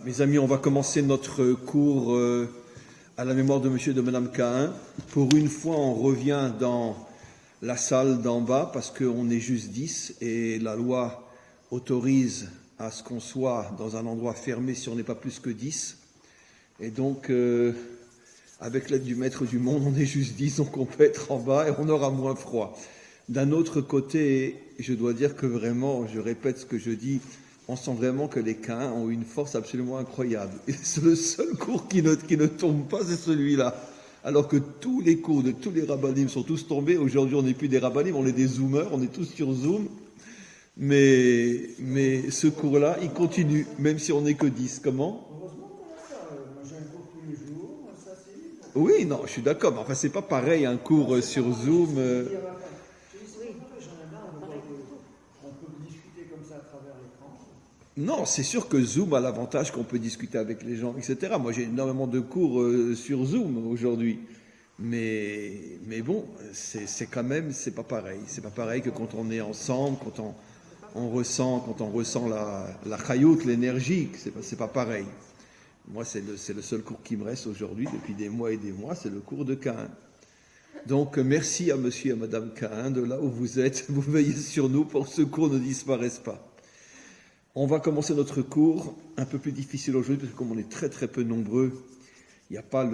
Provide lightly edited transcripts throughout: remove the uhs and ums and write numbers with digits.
Mes amis, on va commencer notre cours à la mémoire de monsieur et de madame Cahin. Pour une fois, on revient dans la salle d'en bas parce qu'on est juste 10 et la loi autorise à ce qu'on soit dans un endroit fermé si on n'est pas plus que 10. Et donc, avec l'aide du maître du monde, on est juste 10, donc on peut être en bas et on aura moins froid. D'un autre côté, je dois dire que vraiment, je répète ce que je dis, on sent vraiment que les Caïns ont une force absolument incroyable. Et c'est le seul cours qui ne tombe pas, c'est celui-là. Alors que tous les cours de tous les rabbinim sont tous tombés. Aujourd'hui, on n'est plus des rabbinim, on est des zoomers, on est tous sur Zoom. Mais ce cours-là, il continue, même si on n'est que 10. Comment ? Heureusement qu'on a ça. Moi, j'ai un cours tous les jours. Ça, c'est... Oui, non, je suis d'accord. Mais enfin, c'est pas pareil, un cours sur Zoom. On peut discuter comme ça à travers l'écran. Non, c'est sûr que Zoom a l'avantage qu'on peut discuter avec les gens, etc. Moi, j'ai énormément de cours sur Zoom aujourd'hui. Mais bon, c'est quand même, c'est pas pareil. C'est pas pareil que quand on est ensemble, quand on ressent la chayout, l'énergie, c'est pas pareil. Moi, c'est le seul cours qui me reste aujourd'hui, depuis des mois et des mois, c'est le cours de Caïn. Donc, merci à monsieur et à madame Caïn, de là où vous êtes, vous veillez sur nous pour que ce cours ne disparaisse pas. On va commencer notre cours, un peu plus difficile aujourd'hui, parce que comme on est très très peu nombreux, il n'y a pas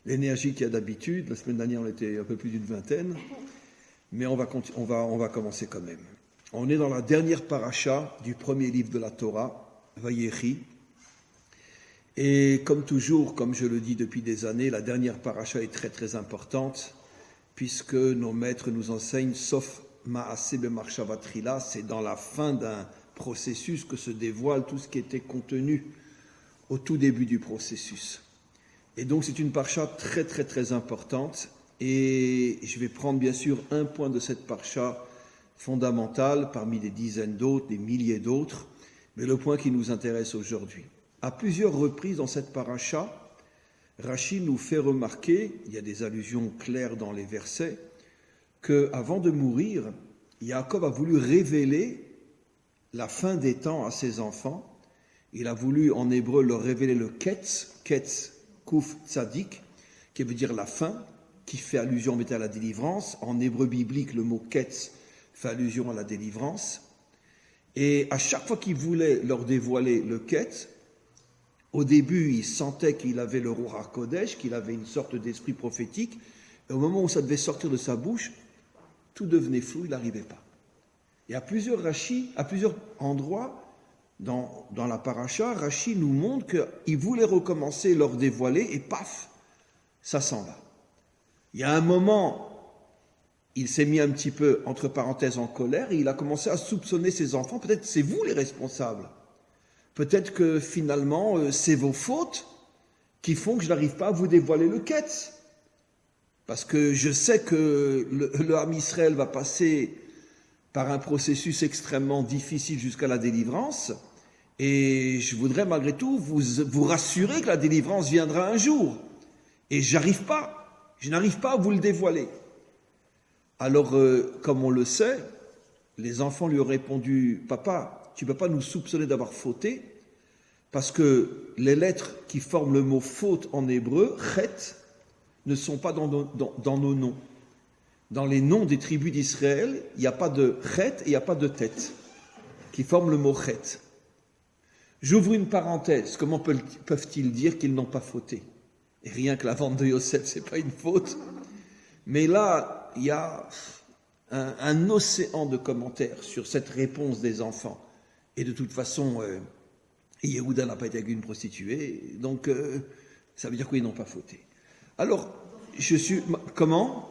l'énergie qu'il y a d'habitude. La semaine dernière, on était un peu plus d'une vingtaine, mais on va commencer quand même. On est dans la dernière paracha du premier livre de la Torah, Vayechi. Et comme toujours, comme je le dis depuis des années, la dernière paracha est très très importante, puisque nos maîtres nous enseignent, sauf Maaseh b'Marshava Trila, c'est dans la fin d'un processus que se dévoile tout ce qui était contenu au tout début du processus. Et donc c'est une paracha très très très importante, et je vais prendre bien sûr un point de cette paracha fondamentale parmi des dizaines d'autres, des milliers d'autres, mais le point qui nous intéresse aujourd'hui. À plusieurs reprises dans cette paracha, Rashi nous fait remarquer, il y a des allusions claires dans les versets, qu'avant de mourir, Yaakov a voulu révéler la fin des temps à ses enfants. Il a voulu en hébreu leur révéler le Ketz, Kuf Tzadik, qui veut dire la fin, qui fait allusion à la délivrance. En hébreu biblique, le mot Ketz fait allusion à la délivrance. Et à chaque fois qu'il voulait leur dévoiler le Ketz, au début, il sentait qu'il avait le Ruach HaKodesh, qu'il avait une sorte d'esprit prophétique. Et au moment où ça devait sortir de sa bouche, tout devenait flou, il n'arrivait pas. Et à plusieurs endroits dans la paracha, Rashi nous montre qu'il voulait recommencer, leur dévoiler, et paf, ça s'en va. Il y a un moment, il s'est mis un petit peu, entre parenthèses, en colère, et il a commencé à soupçonner ses enfants. Peut-être c'est vous les responsables. Peut-être que finalement, c'est vos fautes qui font que je n'arrive pas à vous dévoiler le Ketz. Parce que je sais que le Ham Israël va passer par un processus extrêmement difficile jusqu'à la délivrance, et je voudrais malgré tout vous rassurer que la délivrance viendra un jour. Et je n'arrive pas à vous le dévoiler. Alors, comme on le sait, les enfants lui ont répondu, « Papa, tu ne peux pas nous soupçonner d'avoir fauté, parce que les lettres qui forment le mot faute en hébreu, chet, ne sont pas dans nos noms. Dans les noms des tribus d'Israël, il n'y a pas de chet et il n'y a pas de tête, qui forment le mot chet. J'ouvre une parenthèse, comment peuvent-ils dire qu'ils n'ont pas fauté ? Et rien que la vente de Yosef, ce n'est pas une faute. Mais là, il y a un océan de commentaires sur cette réponse des enfants. Et de toute façon, Yehuda n'a pas été avec une prostituée, donc ça veut dire qu'ils n'ont pas fauté. Alors, comment ?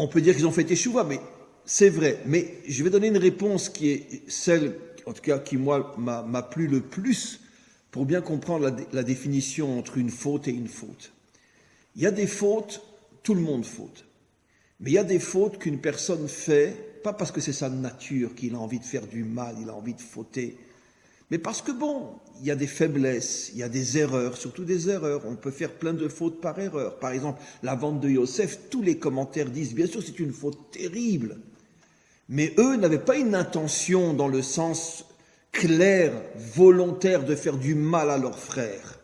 On peut dire qu'ils ont fait teshuva, mais c'est vrai. Mais je vais donner une réponse qui est celle, en tout cas, qui moi m'a plu le plus pour bien comprendre la définition entre une faute et une faute. Il y a des fautes, tout le monde faute. Mais il y a des fautes qu'une personne fait, pas parce que c'est sa nature, qu'il a envie de faire du mal, il a envie de fauter, mais parce que il y a des faiblesses, il y a des erreurs, surtout des erreurs. On peut faire plein de fautes par erreur. Par exemple, la vente de Yosef, tous les commentaires disent, bien sûr, c'est une faute terrible. Mais eux n'avaient pas une intention dans le sens clair, volontaire de faire du mal à leurs frères.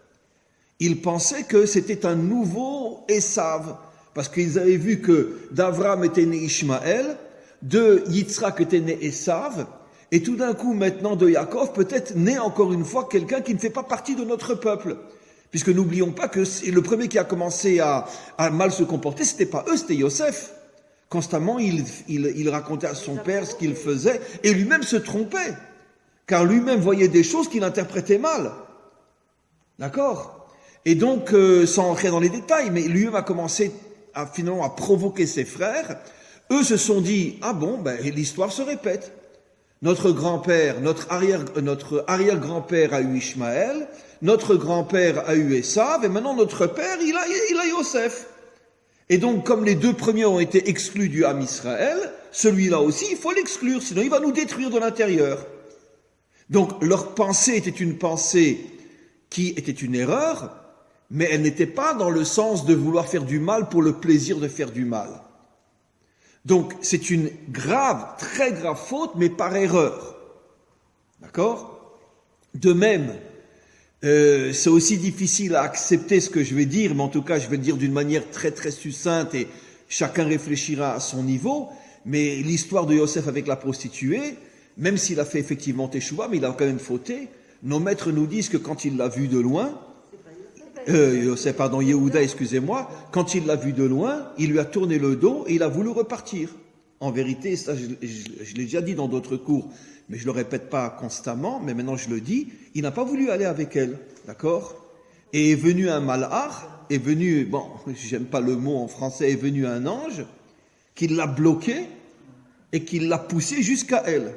Ils pensaient que c'était un nouveau Esav, parce qu'ils avaient vu que d'Avram était né Ishmaël, de Yitzhak était né Esav, et tout d'un coup, maintenant, de Yaakov, peut-être né encore une fois quelqu'un qui ne fait pas partie de notre peuple. Puisque n'oublions pas que le premier qui a commencé à mal se comporter, c'était pas eux, c'était Yosef. Constamment, il racontait à son père ce qu'il faisait, et lui-même se trompait, car lui-même voyait des choses qu'il interprétait mal. D'accord ? Et donc, sans entrer dans les détails, mais lui-même a commencé finalement à provoquer ses frères. Eux se sont dit, ah bon, l'histoire se répète. Notre grand-père, notre arrière-grand-père a eu Ishmaël, notre grand-père a eu Esav, et maintenant notre père, il a Yosef. Et donc, comme les deux premiers ont été exclus du Ham Israël, celui-là aussi, il faut l'exclure, sinon il va nous détruire de l'intérieur. Donc, leur pensée était une pensée qui était une erreur, mais elle n'était pas dans le sens de vouloir faire du mal pour le plaisir de faire du mal. Donc, c'est une grave, très grave faute, mais par erreur. D'accord ? De même, c'est aussi difficile à accepter ce que je vais dire, mais en tout cas, je vais le dire d'une manière très, très succincte et chacun réfléchira à son niveau. Mais l'histoire de Yosef avec la prostituée, même s'il a fait effectivement teshuva, mais il a quand même fauté, nos maîtres nous disent que quand il l'a vu de loin, Yehuda, excusez-moi, quand il l'a vu de loin, il lui a tourné le dos et il a voulu repartir. En vérité, ça je l'ai déjà dit dans d'autres cours, mais je le répète pas constamment, mais maintenant je le dis, il n'a pas voulu aller avec elle, d'accord ? Et est venu un malach, j'aime pas le mot en français, est venu un ange, qui l'a bloqué et qui l'a poussé jusqu'à elle.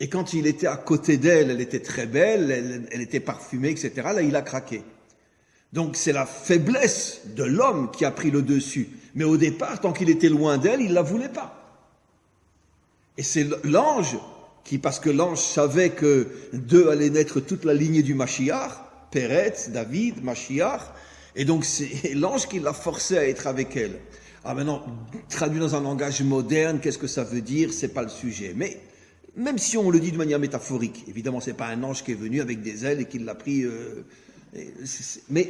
Et quand il était à côté d'elle, elle était très belle, elle était parfumée, etc. Là, il a craqué. Donc c'est la faiblesse de l'homme qui a pris le dessus. Mais au départ, tant qu'il était loin d'elle, il ne la voulait pas. Et c'est l'ange qui, parce que l'ange savait que d'eux allait naître toute la lignée du Mashiach, Péretz, David, Mashiach, et donc c'est l'ange qui l'a forcé à être avec elle. Ah maintenant, traduit dans un langage moderne, qu'est-ce que ça veut dire ? C'est pas le sujet. Mais même si on le dit de manière métaphorique, évidemment, c'est pas un ange qui est venu avec des ailes et qui l'a pris... Mais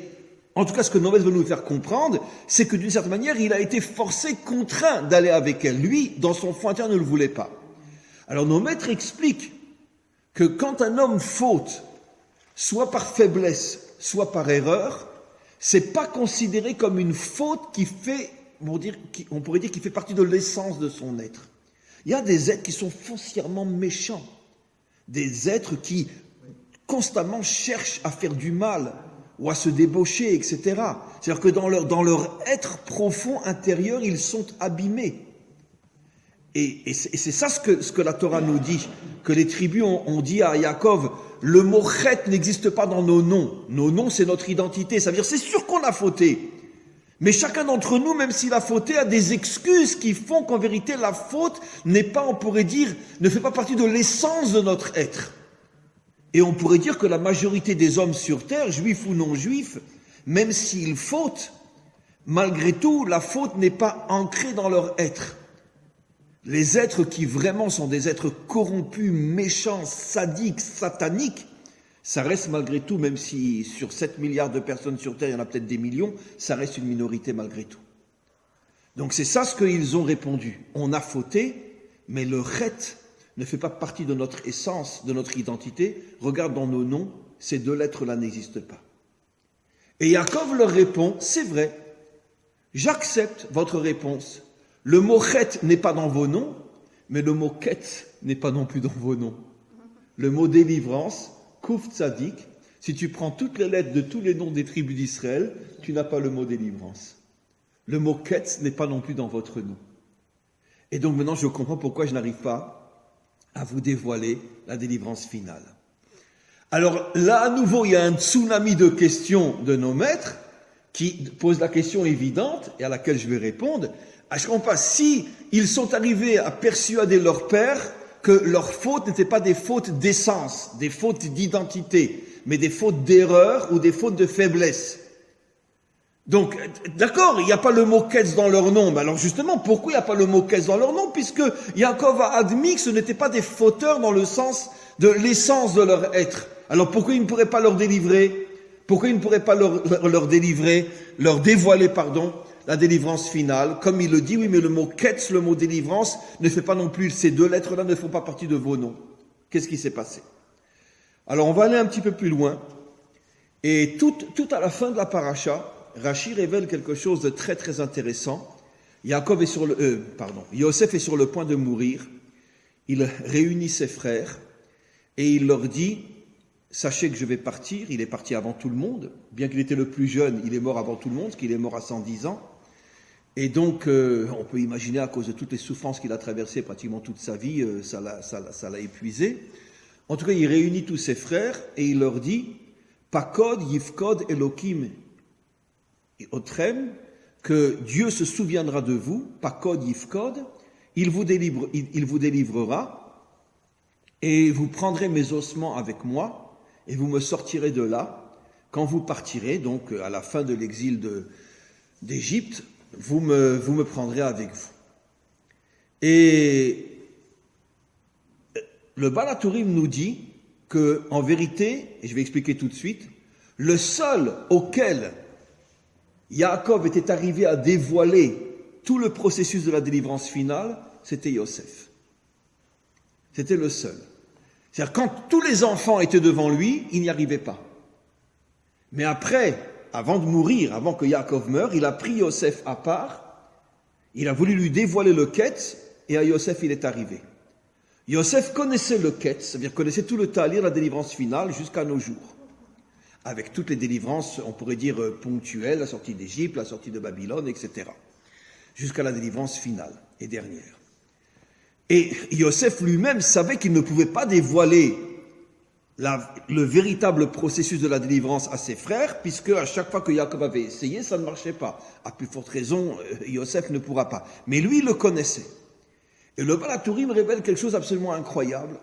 en tout cas, ce que nos maîtres veulent nous faire comprendre, c'est que d'une certaine manière, il a été forcé, contraint d'aller avec elle. Lui, dans son fond intérieur, ne le voulait pas. Alors nos maîtres expliquent que quand un homme faute, soit par faiblesse, soit par erreur, c'est pas considéré comme une faute qui fait, on pourrait dire, qui fait partie de l'essence de son être. Il y a des êtres qui sont foncièrement méchants, des êtres qui constamment cherchent à faire du mal ou à se débaucher, etc. C'est-à-dire que dans leur être profond intérieur, ils sont abîmés. Et c'est ça ce que la Torah nous dit, que les tribus ont dit à Yaakov, le mot chet n'existe pas dans nos noms. Nos noms, c'est notre identité. Ça veut dire, c'est sûr qu'on a fauté. Mais chacun d'entre nous, même s'il a fauté, a des excuses qui font qu'en vérité, la faute n'est pas, on pourrait dire, ne fait pas partie de l'essence de notre être. Et on pourrait dire que la majorité des hommes sur terre, juifs ou non juifs, même s'ils fautent, malgré tout, la faute n'est pas ancrée dans leur être. Les êtres qui vraiment sont des êtres corrompus, méchants, sadiques, sataniques, ça reste malgré tout, même si sur 7 milliards de personnes sur terre, il y en a peut-être des millions, ça reste une minorité malgré tout. Donc c'est ça ce qu'ils ont répondu. On a fauté, mais le chet ne fait pas partie de notre essence, de notre identité. Regarde dans nos noms, ces deux lettres-là n'existent pas. Et Yaakov leur répond, c'est vrai, j'accepte votre réponse. Le mot chet n'est pas dans vos noms, mais le mot ket n'est pas non plus dans vos noms. Le mot délivrance, Kouf Tzadik, si tu prends toutes les lettres de tous les noms des tribus d'Israël, tu n'as pas le mot délivrance. Le mot Ketz n'est pas non plus dans votre nom. Et donc maintenant, je comprends pourquoi je n'arrive pas à vous dévoiler la délivrance finale. Alors là, à nouveau, il y a un tsunami de questions de nos maîtres qui posent la question évidente et à laquelle je vais répondre. Je ne comprends pas, si ils sont arrivés à persuader leur père que leurs fautes n'étaient pas des fautes d'essence, des fautes d'identité, mais des fautes d'erreur ou des fautes de faiblesse. Donc, d'accord, il n'y a pas le mot Ketz dans leur nom. Mais alors justement, pourquoi il n'y a pas le mot Ketz dans leur nom? Puisque Yaakov a admis que ce n'étaient pas des fauteurs dans le sens de l'essence de leur être. Alors pourquoi il ne pourrait pas leur délivrer? Pourquoi il ne pourrait pas leur dévoiler, la délivrance finale? Comme il le dit, oui, mais le mot ketz, le mot délivrance, ne fait pas non plus, ces deux lettres-là ne font pas partie de vos noms. Qu'est-ce qui s'est passé? Alors on va aller un petit peu plus loin. Et tout à la fin de la paracha, Rashi révèle quelque chose de très très intéressant. Yosef est sur le point de mourir. Il réunit ses frères et il leur dit: sachez que je vais partir. Il est parti avant tout le monde. Bien qu'il était le plus jeune, il est mort avant tout le monde, parce qu'il est mort à 110 ans. Et donc, on peut imaginer, à cause de toutes les souffrances qu'il a traversées pratiquement toute sa vie, ça l'a épuisé. En tout cas, il réunit tous ses frères et il leur dit: Pakod yifkod Elokim otrem, que Dieu se souviendra de vous. Pakod yifkod, il vous délivrera, et vous prendrez mes ossements avec moi, et vous me sortirez de là. Quand vous partirez, donc à la fin de l'exil d'Égypte, vous me prendrez avec vous. Et le Baal HaTurim nous dit que, en vérité, et je vais expliquer tout de suite, le seul auquel Yaakov était arrivé à dévoiler tout le processus de la délivrance finale, c'était Yosef. C'était le seul. C'est-à-dire, quand tous les enfants étaient devant lui, il n'y arrivait pas. Mais après, avant de mourir, avant que Yaakov meure, il a pris Yosef à part, il a voulu lui dévoiler le Ketz, et à Yosef il est arrivé. Yosef connaissait le Ketz, c'est-à-dire connaissait tout le talir, la délivrance finale, jusqu'à nos jours. Avec toutes les délivrances, on pourrait dire ponctuelles, la sortie d'Égypte, la sortie de Babylone, etc. Jusqu'à la délivrance finale et dernière. Et Yosef lui-même savait qu'il ne pouvait pas dévoiler le véritable processus de la délivrance à ses frères, puisque à chaque fois que Jacob avait essayé, ça ne marchait pas. À plus forte raison, Yosef ne pourra pas. Mais lui, il le connaissait. Et le Baal HaTurim révèle quelque chose d'absolument incroyable.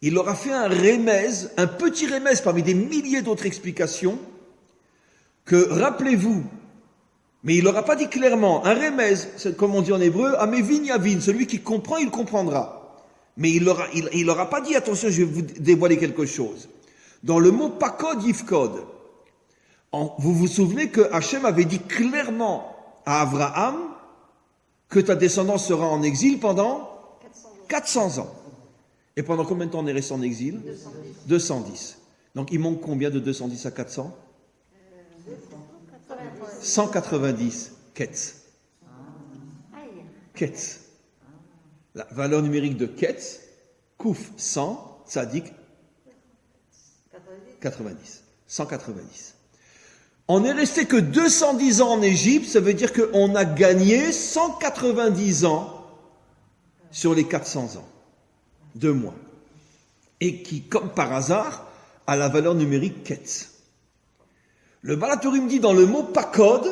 Il leur a fait un remèze, un petit remèze parmi des milliers d'autres explications, que, rappelez-vous, mais il leur a pas dit clairement, un remèze, c'est comme on dit en hébreu, amevin yavin, celui qui comprend, il comprendra. Mais il leur a pas dit, attention, je vais vous dévoiler quelque chose. Dans le mot pakod yifkod, vous vous souvenez que Hachem avait dit clairement à Abraham que ta descendance sera en exil pendant 400 ans. Et pendant combien de temps on est resté en exil? 210. Donc il manque combien de 210 à 400? 190 Ketz. Ketz. La valeur numérique de Ketz, Kouf 100, Tzadik 90. 190. On n'est resté que 210 ans en Égypte, ça veut dire qu'on a gagné 190 ans sur les 400 ans. 2 mois. Et qui, comme par hasard, a la valeur numérique Ketz. Le Baal HaTurim dit dans le mot pakod,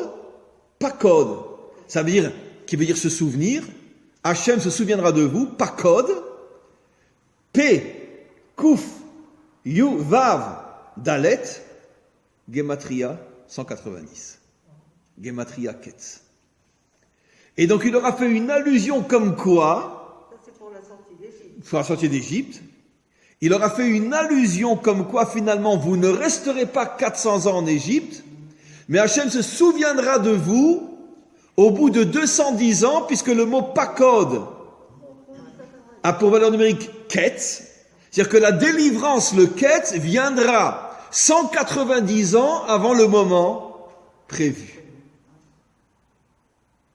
ça veut dire, qui veut dire se souvenir, Hachem se souviendra de vous, pakod, P, Kouf, Yu, Vav, Dalet, Gematria 190. Gematria Ketz. Et donc il leur a fait une allusion comme quoi, ça c'est pour la sortie d'Égypte. pour la sortie d'Égypte, il leur a fait une allusion comme quoi finalement vous ne resterez pas 400 ans en Égypte, mais Hachem se souviendra de vous au bout de 210 ans, puisque le mot pakod a pour valeur numérique Ketz, c'est-à-dire que la délivrance, le Ketz, viendra 190 ans avant le moment prévu.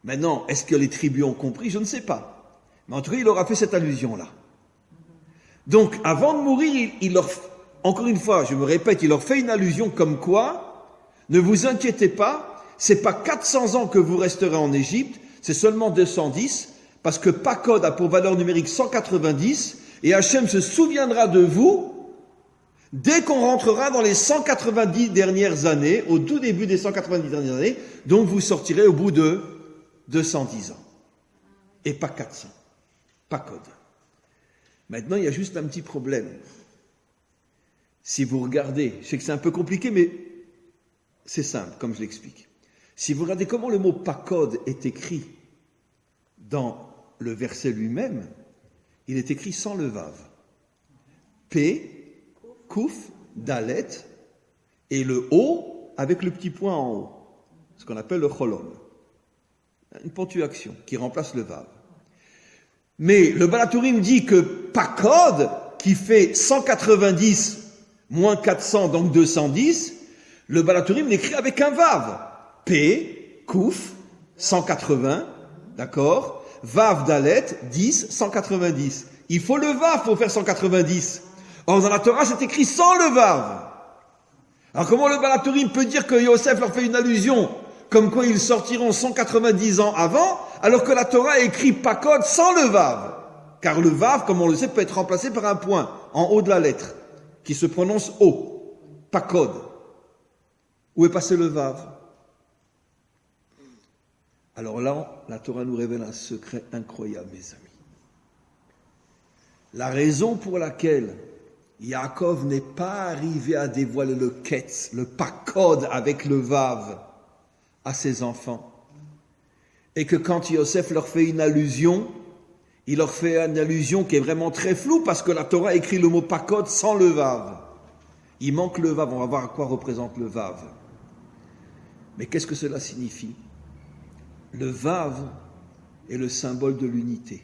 Maintenant, est-ce que les tribus ont compris? Je ne sais pas. Mais en tout cas, il leur a fait cette allusion-là. Donc, avant de mourir, il leur, encore une fois, je me répète, il leur fait une allusion comme quoi, ne vous inquiétez pas, c'est pas 400 ans que vous resterez en Égypte, c'est seulement 210, parce que Pakod a pour valeur numérique 190, et Hachem se souviendra de vous dès qu'on rentrera dans les 190 dernières années, au tout début des 190 dernières années, donc vous sortirez au bout de 210 ans. Et pas 400. Pakod. Maintenant, il y a juste un petit problème. Si vous regardez, je sais que c'est un peu compliqué, mais c'est simple, comme je l'explique. Si vous regardez comment le mot pakod est écrit dans le verset lui-même, il est écrit sans le vav. P, Kouf, Dalet, et le O avec le petit point en haut, ce qu'on appelle le Cholom. Une ponctuation qui remplace le Vav. Mais le Baal HaTurim dit que Pakod, qui fait 190 moins 400, donc 210, le Baal HaTurim l'écrit avec un Vav. P, Kouf, 180, d'accord, Vav Dalet, 10, 190. Il faut le Vav pour faire 190. Or, dans la Torah, c'est écrit sans le Vav. Alors, comment le Baal HaTurim peut dire que Yosef leur fait une allusion, comme quoi ils sortiront 190 ans avant, alors que la Torah écrit Pakod sans le Vav? Car le Vav, comme on le sait, peut être remplacé par un point en haut de la lettre, qui se prononce O. Pakod. Où est passé le Vav? Alors là, la Torah nous révèle un secret incroyable, mes amis. La raison pour laquelle Yaakov n'est pas arrivé à dévoiler le Ketz, le Pakod avec le Vav à ses enfants, et que quand Yosef leur fait une allusion, il leur fait une allusion qui est vraiment très floue parce que la Torah écrit le mot Pakod sans le Vav. Il manque le Vav, on va voir à quoi représente le Vav. Mais qu'est-ce que cela signifie? Le Vav est le symbole de l'unité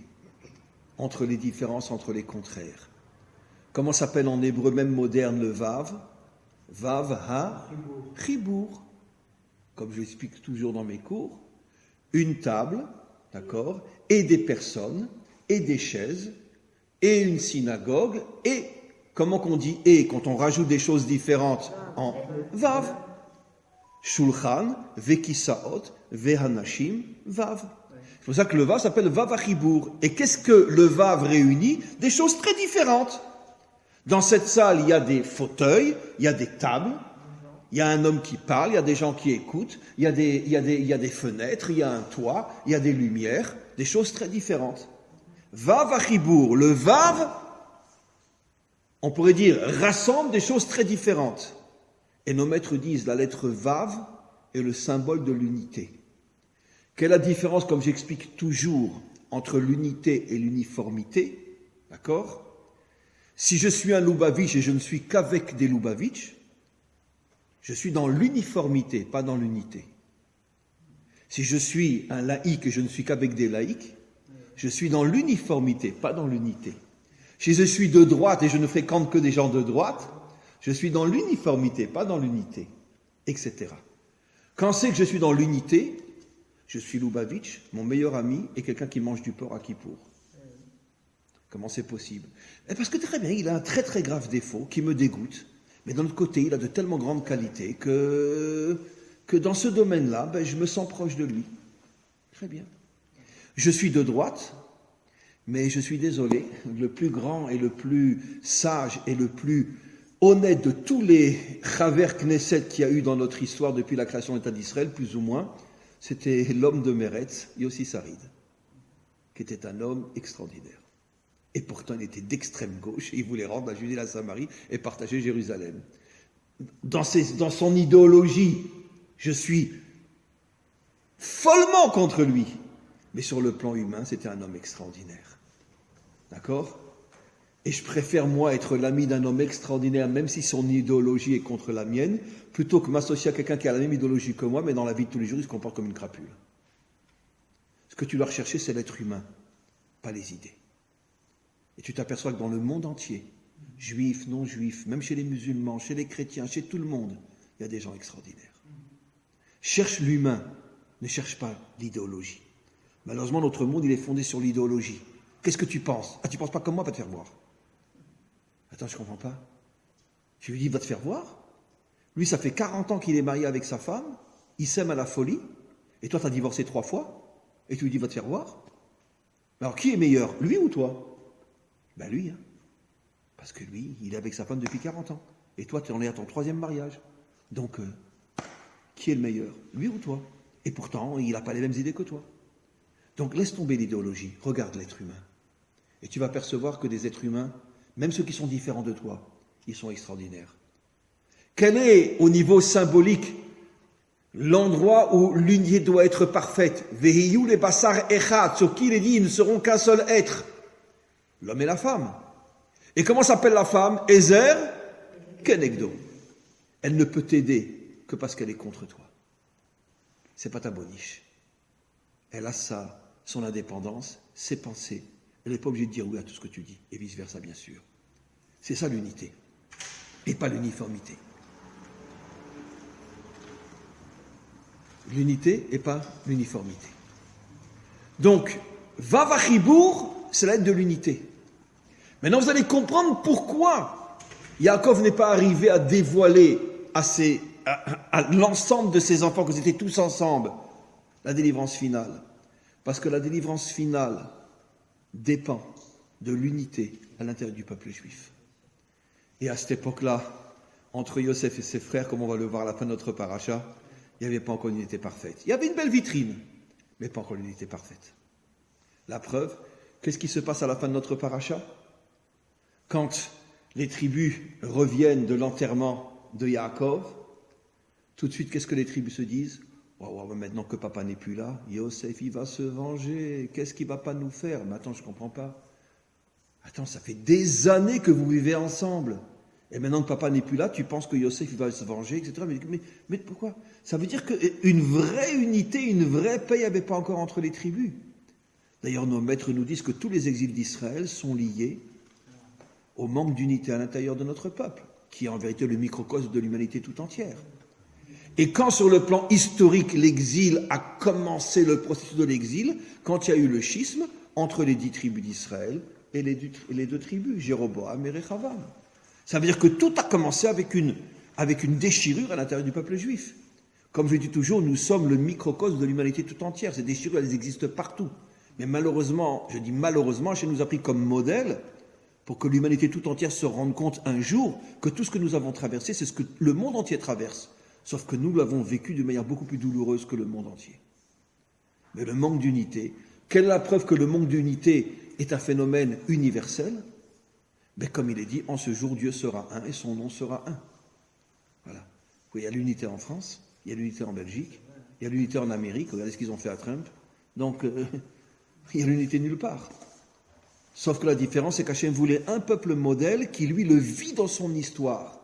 entre les différences, entre les contraires. Comment s'appelle en hébreu même moderne le Vav? Vav ha-chibour. Comme je l'explique toujours dans mes cours, une table, d'accord, et des personnes, et des chaises, et une synagogue, et, comment qu'on dit et quand on rajoute des choses différentes en Vav? Shulchan, Vekisaot, Vehanashim, Vav. C'est pour ça que le Vav s'appelle Vav Achibour. Et qu'est-ce que le Vav réunit? Des choses très différentes. Dans cette salle, il y a des fauteuils, il y a des tables, il y a un homme qui parle, il y a des gens qui écoutent, il y a des fenêtres, il y a un toit, il y a des lumières, des choses très différentes. Vav Achibour, le Vav, on pourrait dire, rassemble des choses très différentes. Et nos maîtres disent, la lettre Vav est le symbole de l'unité. Quelle est la différence, comme j'explique toujours, entre l'unité et l'uniformité? D'accord? Si je suis un Lubavitch et je ne suis qu'avec des Lubavitch, je suis dans l'uniformité, pas dans l'unité. Si je suis un laïc et je ne suis qu'avec des laïcs, je suis dans l'uniformité, pas dans l'unité. Si je suis de droite et je ne fréquente que des gens de droite, je suis dans l'uniformité, pas dans l'unité, etc. Quand c'est que je suis dans l'unité, je suis Lubavitch, mon meilleur ami, et quelqu'un qui mange du porc à Kippour. Comment c'est possible? Parce que très bien, il a un très très grave défaut qui me dégoûte, mais d'un autre côté, il a de tellement grandes qualités que dans ce domaine-là, je me sens proche de lui. Très bien. Je suis de droite, mais je suis désolé, le plus grand et le plus sage et le plus honnête de tous les Chaver Knesset qu'il y a eu dans notre histoire depuis la création de l'État d'Israël, plus ou moins, c'était l'homme de Meretz, Yossi Sarid, qui était un homme extraordinaire. Et pourtant, il était d'extrême gauche, et il voulait rendre la Judée et la Samarie et partager Jérusalem. Dans son idéologie, je suis follement contre lui. Mais sur le plan humain, c'était un homme extraordinaire. D'accord? Et je préfère, moi, être l'ami d'un homme extraordinaire, même si son idéologie est contre la mienne, plutôt que m'associer à quelqu'un qui a la même idéologie que moi, mais dans la vie de tous les jours, il se comporte comme une crapule. Ce que tu dois rechercher, c'est l'être humain, pas les idées. Et tu t'aperçois que dans le monde entier, juifs, non-juifs, même chez les musulmans, chez les chrétiens, chez tout le monde, il y a des gens extraordinaires. Cherche l'humain, ne cherche pas l'idéologie. Malheureusement, notre monde, il est fondé sur l'idéologie. Qu'est-ce que tu penses? Ah, tu penses pas comme moi, va te faire voir. Attends, je comprends pas. Tu lui dis, va te faire voir? Lui, ça fait 40 ans qu'il est marié avec sa femme, il s'aime à la folie, et toi, tu as divorcé 3 fois, et tu lui dis, va te faire voir? Alors, qui est meilleur, lui ou toi? Ben lui, hein. Parce que lui, il est avec sa femme depuis 40 ans. Et toi, tu en es à ton 3e mariage. Donc, qui est le meilleur, lui ou toi? Et pourtant, il n'a pas les mêmes idées que toi. Donc, laisse tomber l'idéologie, regarde l'être humain. Et tu vas percevoir que des êtres humains, même ceux qui sont différents de toi, ils sont extraordinaires. Quel est, au niveau symbolique, l'endroit où l'unité doit être parfaite? Vehiyu le basar echad, sur qui il est dit, ils ne seront qu'un seul être. L'homme et la femme. Et comment s'appelle la femme? Ezer Kenegdo. Elle ne peut t'aider que parce qu'elle est contre toi. C'est pas ta boniche. Elle a son indépendance, ses pensées. Elle n'est pas obligée de dire oui à tout ce que tu dis, et vice-versa, bien sûr. C'est ça l'unité, et pas l'uniformité. L'unité et pas l'uniformité. Donc, Vavachibour, c'est l'aide de l'unité. Maintenant, vous allez comprendre pourquoi Yaakov n'est pas arrivé à dévoiler à l'ensemble de ses enfants, qu'ils étaient tous ensemble, la délivrance finale. Parce que la délivrance finale dépend de l'unité à l'intérieur du peuple juif. Et à cette époque-là, entre Yosef et ses frères, comme on va le voir à la fin de notre paracha, il n'y avait pas encore une unité parfaite. Il y avait une belle vitrine, mais pas encore l'unité parfaite. La preuve, qu'est-ce qui se passe à la fin de notre paracha? Quand les tribus reviennent de l'enterrement de Yaakov, tout de suite, qu'est-ce que les tribus se disent? Maintenant que papa n'est plus là, Yosef, il va se venger. Qu'est-ce qu'il va pas nous faire? Mais attends, je ne comprends pas. Attends, ça fait des années que vous vivez ensemble. Et maintenant que papa n'est plus là, tu penses que Yosef il va se venger, etc. Mais pourquoi? Ça veut dire qu'une vraie unité, une vraie paix, il n'y avait pas encore entre les tribus. D'ailleurs, nos maîtres nous disent que tous les exils d'Israël sont liés au manque d'unité à l'intérieur de notre peuple, qui est en vérité le microcosme de l'humanité tout entière. Et quand sur le plan historique, l'exil a commencé, le processus de l'exil, quand il y a eu le schisme entre les 10 tribus d'Israël et les 2 tribus, Jéroboam et Rechavam. Ça veut dire que tout a commencé avec une déchirure à l'intérieur du peuple juif. Comme je dis toujours, nous sommes le microcosme de l'humanité tout entière. Ces déchirures, elles existent partout. Mais malheureusement, je dis malheureusement, Hachem nous a pris comme modèle pour que l'humanité tout entière se rende compte un jour que tout ce que nous avons traversé, c'est ce que le monde entier traverse. Sauf que nous l'avons vécu d'une manière beaucoup plus douloureuse que le monde entier. Mais le manque d'unité, quelle est la preuve que le manque d'unité est un phénomène universel? Mais comme il est dit, en ce jour, Dieu sera un et son nom sera un. Voilà. Il y a l'unité en France, il y a l'unité en Belgique, il y a l'unité en Amérique, regardez ce qu'ils ont fait à Trump. Donc, il y a l'unité nulle part. Sauf que la différence, c'est qu'Hachem voulait un peuple modèle qui, lui, le vit dans son histoire.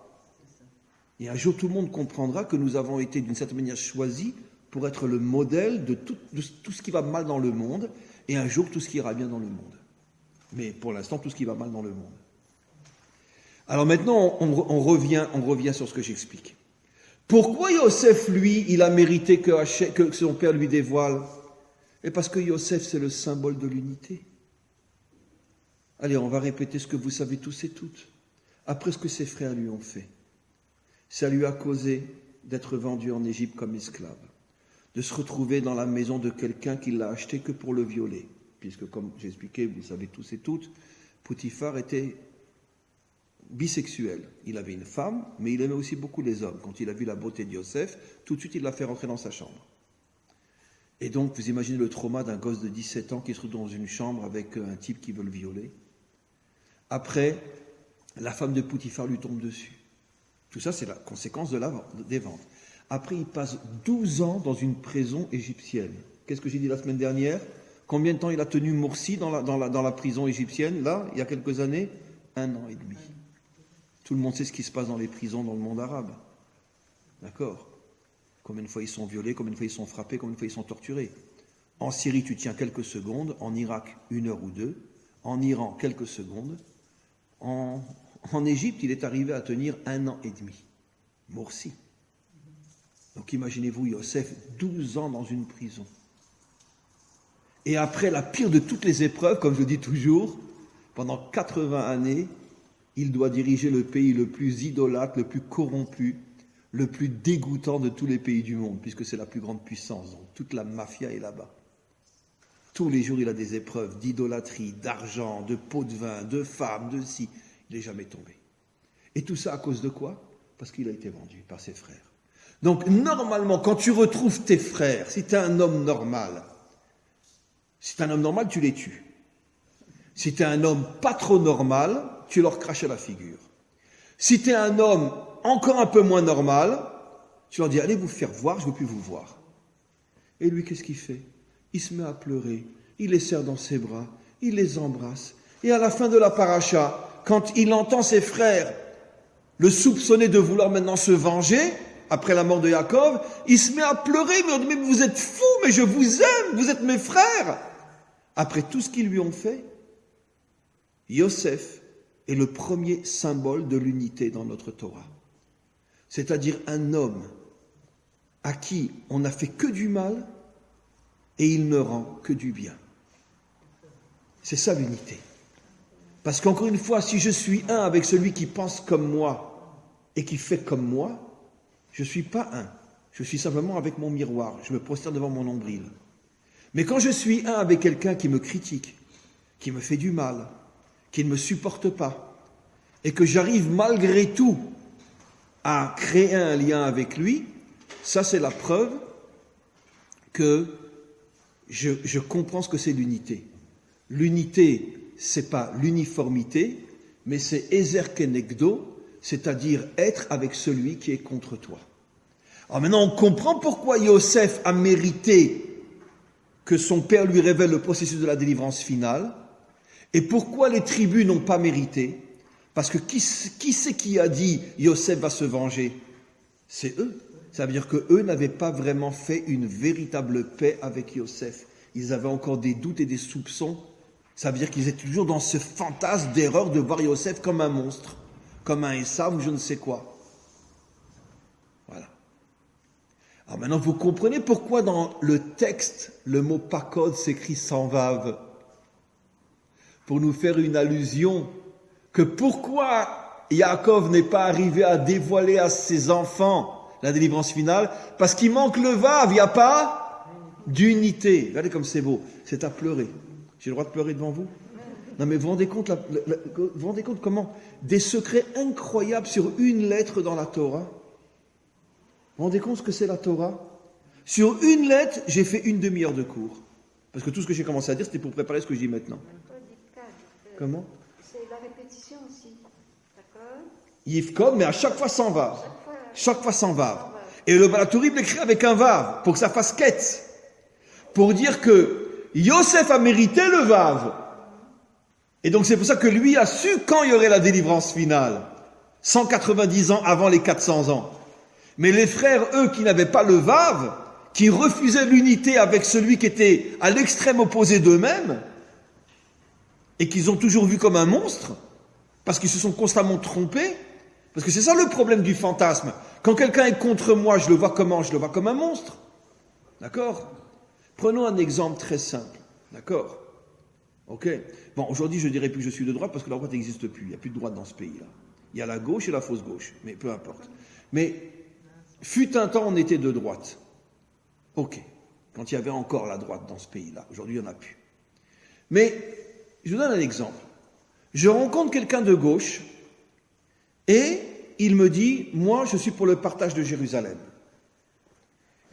Et un jour, tout le monde comprendra que nous avons été, d'une certaine manière, choisis pour être le modèle de tout ce qui va mal dans le monde, et un jour, tout ce qui ira bien dans le monde. Mais pour l'instant, tout ce qui va mal dans le monde. Alors maintenant, on revient sur ce que j'explique. Pourquoi Yosef, lui, il a mérité que son père lui dévoile? Et parce que Yosef, c'est le symbole de l'unité. Allez, on va répéter ce que vous savez tous et toutes. Après ce que ses frères lui ont fait, ça lui a causé d'être vendu en Égypte comme esclave, de se retrouver dans la maison de quelqu'un qui l'a acheté que pour le violer. Puisque, comme j'ai expliqué, vous savez tous et toutes, Potiphar était bisexuel. Il avait une femme, mais il aimait aussi beaucoup les hommes. Quand il a vu la beauté de Yosef, tout de suite il l'a fait rentrer dans sa chambre. Et donc, vous imaginez le trauma d'un gosse de 17 ans qui se retrouve dans une chambre avec un type qui veut le violer. Après, la femme de Potiphar lui tombe dessus. Tout ça, c'est la conséquence des ventes. Après, il passe 12 ans dans une prison égyptienne. Qu'est-ce que j'ai dit la semaine dernière? Combien de temps il a tenu Morsi dans la prison égyptienne, là, il y a quelques années? 1 an et demi. Tout le monde sait ce qui se passe dans les prisons dans le monde arabe. D'accord? Combien de fois ils sont violés, combien de fois ils sont frappés, combien de fois ils sont torturés. En Syrie, tu tiens quelques secondes. En Irak, 1 heure ou 2. En Iran, quelques secondes. En Égypte, il est arrivé à tenir 1 an et demi. Morsi. Donc imaginez-vous, Yosef, 12 ans dans une prison. Et après la pire de toutes les épreuves, comme je dis toujours, pendant 80 années, il doit diriger le pays le plus idolâtre, le plus corrompu, le plus dégoûtant de tous les pays du monde, puisque c'est la plus grande puissance. Donc toute la mafia est là-bas. Tous les jours, il a des épreuves d'idolâtrie, d'argent, de pots de vin, de femmes, de ci. Il n'est jamais tombé. Et tout ça à cause de quoi? Parce qu'il a été vendu par ses frères. Donc normalement, quand tu retrouves tes frères, si tu es un homme normal, tu les tues. Si tu es un homme pas trop normal, tu leur craches à la figure. Si tu es un homme encore un peu moins normal, tu leur dis, allez vous faire voir, je ne veux plus vous voir. Et lui, qu'est-ce qu'il fait? Il se met à pleurer, il les serre dans ses bras, il les embrasse. Et à la fin de la paracha, quand il entend ses frères le soupçonner de vouloir maintenant se venger, après la mort de Yaakov, il se met à pleurer, mais vous êtes fous, mais je vous aime, vous êtes mes frères. Après tout ce qu'ils lui ont fait, Yosef est le premier symbole de l'unité dans notre Torah. C'est-à-dire un homme à qui on n'a fait que du mal et il ne rend que du bien. C'est ça l'unité. Parce qu'encore une fois, si je suis un avec celui qui pense comme moi et qui fait comme moi, je ne suis pas un. Je suis simplement avec mon miroir. Je me prosterne devant mon nombril. Mais quand je suis un avec quelqu'un qui me critique, qui me fait du mal, qui ne me supporte pas, et que j'arrive malgré tout à créer un lien avec lui, ça c'est la preuve que je comprends ce que c'est l'unité. L'unité, c'est pas l'uniformité, mais c'est Ezer Kenegdo, c'est-à-dire être avec celui qui est contre toi. Alors maintenant, on comprend pourquoi Yosef a mérité que son père lui révèle le processus de la délivrance finale, et pourquoi les tribus n'ont pas mérité. Parce que qui c'est qui a dit Yosef va se venger? C'est eux. Ça veut dire qu'eux n'avaient pas vraiment fait une véritable paix avec Yosef. Ils avaient encore des doutes et des soupçons. Ça veut dire qu'ils étaient toujours dans ce fantasme d'erreur de voir Yosef comme un monstre, comme un Esav ou je ne sais quoi. Voilà. Alors maintenant, vous comprenez pourquoi dans le texte, le mot pakod s'écrit sans vav. Pour nous faire une allusion que pourquoi Yaakov n'est pas arrivé à dévoiler à ses enfants la délivrance finale, parce qu'il manque le vav, il n'y a pas d'unité. Regardez comme c'est beau, c'est à pleurer. J'ai le droit de pleurer devant vous? Non mais vous vous rendez compte, vous vous rendez compte comment des secrets incroyables sur une lettre dans la Torah? Vous vous rendez compte ce que c'est la Torah? Sur une lettre, j'ai fait une demi-heure de cours. Parce que tout ce que j'ai commencé à dire, c'était pour préparer ce que je dis maintenant. Comment? C'est la répétition aussi, d'accord? Yivkov, mais à chaque fois sans vav. Chaque fois sans vav. Et le Balatourib l'écrit avec un vav, pour que ça fasse quête. Pour dire que Yosef a mérité le vav. Et donc c'est pour ça que lui a su quand il y aurait la délivrance finale. 190 ans avant les 400 ans. Mais les frères, eux, qui n'avaient pas le vav, qui refusaient l'unité avec celui qui était à l'extrême opposé d'eux-mêmes, et qu'ils ont toujours vu comme un monstre, parce qu'ils se sont constamment trompés, parce que c'est ça le problème du fantasme. Quand quelqu'un est contre moi, je le vois comment? Je le vois comme un monstre. D'accord? Prenons un exemple très simple. D'accord? Ok? Bon, aujourd'hui, je ne dirais plus que je suis de droite, parce que la droite n'existe plus. Il n'y a plus de droite dans ce pays-là. Il y a la gauche et la fausse gauche, mais peu importe. Mais, fut un temps, on était de droite. Ok. Quand il y avait encore la droite dans ce pays-là. Aujourd'hui, il n'y en a plus. Mais, je vous donne un exemple. Je rencontre quelqu'un de gauche et il me dit, moi je suis pour le partage de Jérusalem.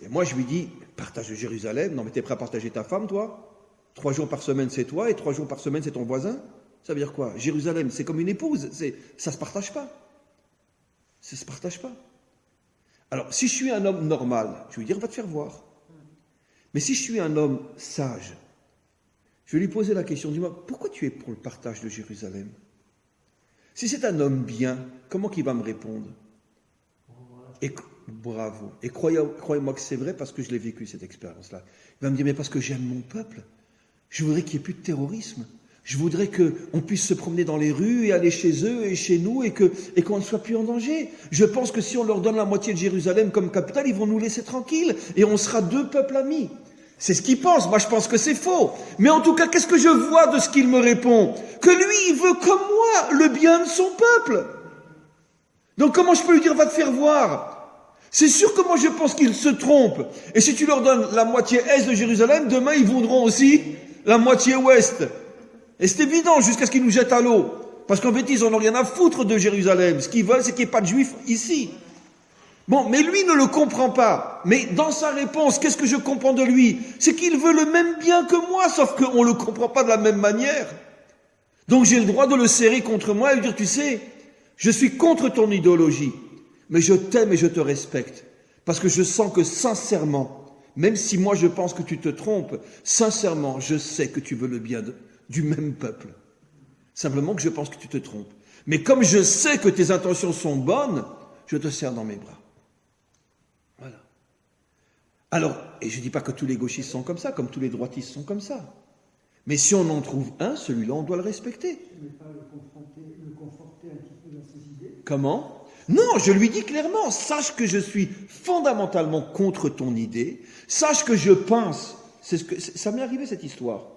Et moi je lui dis, partage de Jérusalem? Non mais t'es prêt à partager ta femme toi? 3 jours par semaine c'est toi et 3 jours par semaine c'est ton voisin? Ça veut dire quoi? Jérusalem c'est comme une épouse, ça se partage pas. Ça se partage pas. Alors si je suis un homme normal, je vais lui dire, va te faire voir. Mais si je suis un homme sage, je vais lui poser la question, dis-moi, pourquoi tu es pour le partage de Jérusalem? Si c'est un homme bien, comment qu'il va me répondre? Et, bravo. Et croyez-moi que c'est vrai parce que je l'ai vécu cette expérience-là. Il va me dire, mais parce que j'aime mon peuple. Je voudrais qu'il n'y ait plus de terrorisme. Je voudrais qu'on puisse se promener dans les rues et aller chez eux et chez nous et qu'on ne soit plus en danger. Je pense que si on leur donne la moitié de Jérusalem comme capitale, ils vont nous laisser tranquilles et on sera 2 peuples amis. C'est ce qu'il pense. Moi, je pense que c'est faux. Mais en tout cas, qu'est-ce que je vois de ce qu'il me répond? Que lui, il veut, comme moi, le bien de son peuple. Donc, comment je peux lui dire, va te faire voir? C'est sûr que moi, je pense qu'il se trompe. Et si tu leur donnes la moitié est de Jérusalem, demain, ils voudront aussi la moitié ouest. Et c'est évident, jusqu'à ce qu'ils nous jettent à l'eau. Parce qu'en fait, ils en ont rien à foutre de Jérusalem. Ce qu'ils veulent, c'est qu'il n'y ait pas de juifs ici. Bon, mais lui ne le comprend pas. Mais dans sa réponse, qu'est-ce que je comprends de lui? C'est qu'il veut le même bien que moi, sauf qu'on ne le comprend pas de la même manière. Donc j'ai le droit de le serrer contre moi et lui dire, tu sais, je suis contre ton idéologie, mais je t'aime et je te respecte. Parce que je sens que sincèrement, même si moi je pense que tu te trompes, sincèrement, je sais que tu veux le bien du même peuple. Simplement que je pense que tu te trompes. Mais comme je sais que tes intentions sont bonnes, je te serre dans mes bras. Voilà. Alors, et je ne dis pas que tous les gauchistes sont comme ça, comme tous les droitistes sont comme ça. Mais si on en trouve un, celui-là, on doit le respecter. Tu ne veux pas le conforter un petit peu dans ses idées? Comment? Non, je lui dis clairement, sache que je suis fondamentalement contre ton idée, sache que je pense, ça m'est arrivé cette histoire,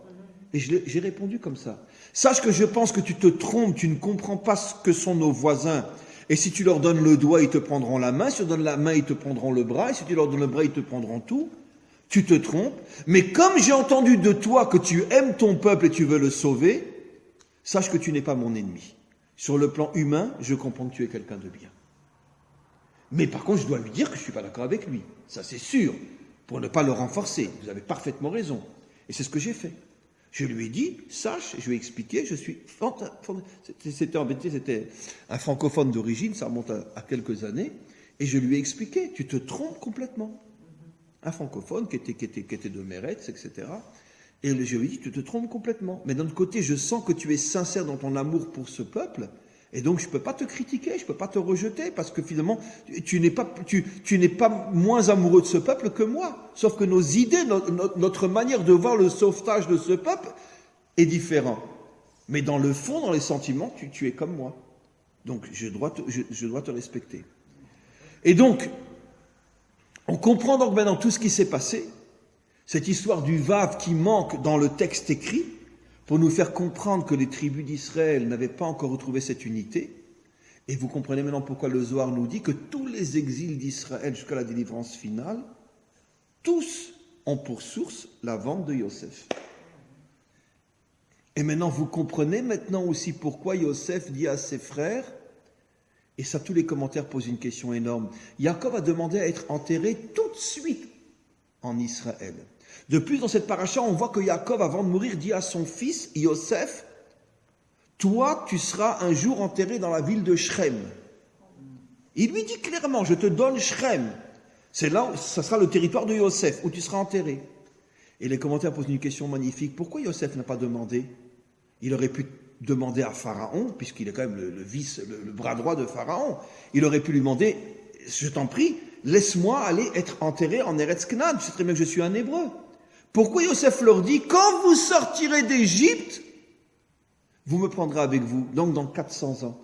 et j'ai répondu comme ça. Sache que je pense que tu te trompes, tu ne comprends pas ce que sont nos voisins, et si tu leur donnes le doigt, ils te prendront la main, si tu leur donnes la main, ils te prendront le bras, et si tu leur donnes le bras, ils te prendront tout. Tu te trompes, mais comme j'ai entendu de toi que tu aimes ton peuple et tu veux le sauver, sache que tu n'es pas mon ennemi. Sur le plan humain, je comprends que tu es quelqu'un de bien. Mais par contre, je dois lui dire que je ne suis pas d'accord avec lui. Ça, c'est sûr. Pour ne pas le renforcer. Vous avez parfaitement raison. Et c'est ce que j'ai fait. Je lui ai dit, sache, je lui ai expliqué, je suis... C'était un francophone d'origine, ça remonte à quelques années. Et je lui ai expliqué, tu te trompes complètement. Un francophone qui était de Meretz, etc. Et je lui ai dit, tu te trompes complètement. Mais d'un autre côté, je sens que tu es sincère dans ton amour pour ce peuple. Et donc, je ne peux pas te critiquer, je ne peux pas te rejeter, parce que finalement, tu n'es pas moins amoureux de ce peuple que moi. Sauf que nos idées, notre manière de voir le sauvetage de ce peuple est différente. Mais dans le fond, dans les sentiments, tu es comme moi. Donc, je dois te respecter. Et donc, on comprend donc maintenant tout ce qui s'est passé, cette histoire du Vav qui manque dans le texte écrit, pour nous faire comprendre que les tribus d'Israël n'avaient pas encore retrouvé cette unité. Et vous comprenez maintenant pourquoi le Zohar nous dit que tous les exils d'Israël jusqu'à la délivrance finale, tous ont pour source la vente de Yosef. Et maintenant, vous comprenez maintenant aussi pourquoi Yosef dit à ses frères, et ça tous les commentaires posent une question énorme, Yaakov a demandé à être enterré tout de suite en Israël. De plus, dans cette paracha, on voit que Yaakov, avant de mourir, dit à son fils, Yosef, toi, tu seras un jour enterré dans la ville de Shrem. Il lui dit clairement, je te donne Shrem. C'est là, ça sera le territoire de Yosef, où tu seras enterré. Et les commentaires posent une question magnifique. Pourquoi Yosef n'a pas demandé? Il aurait pu demander à Pharaon, puisqu'il est quand même le bras droit de Pharaon. Il aurait pu lui demander, je t'en prie, laisse-moi aller être enterré en Eretz Canaan. Tu sais très bien que je suis un Hébreu. Pourquoi Yosef leur dit, quand vous sortirez d'Égypte, vous me prendrez avec vous. Donc dans 400 ans,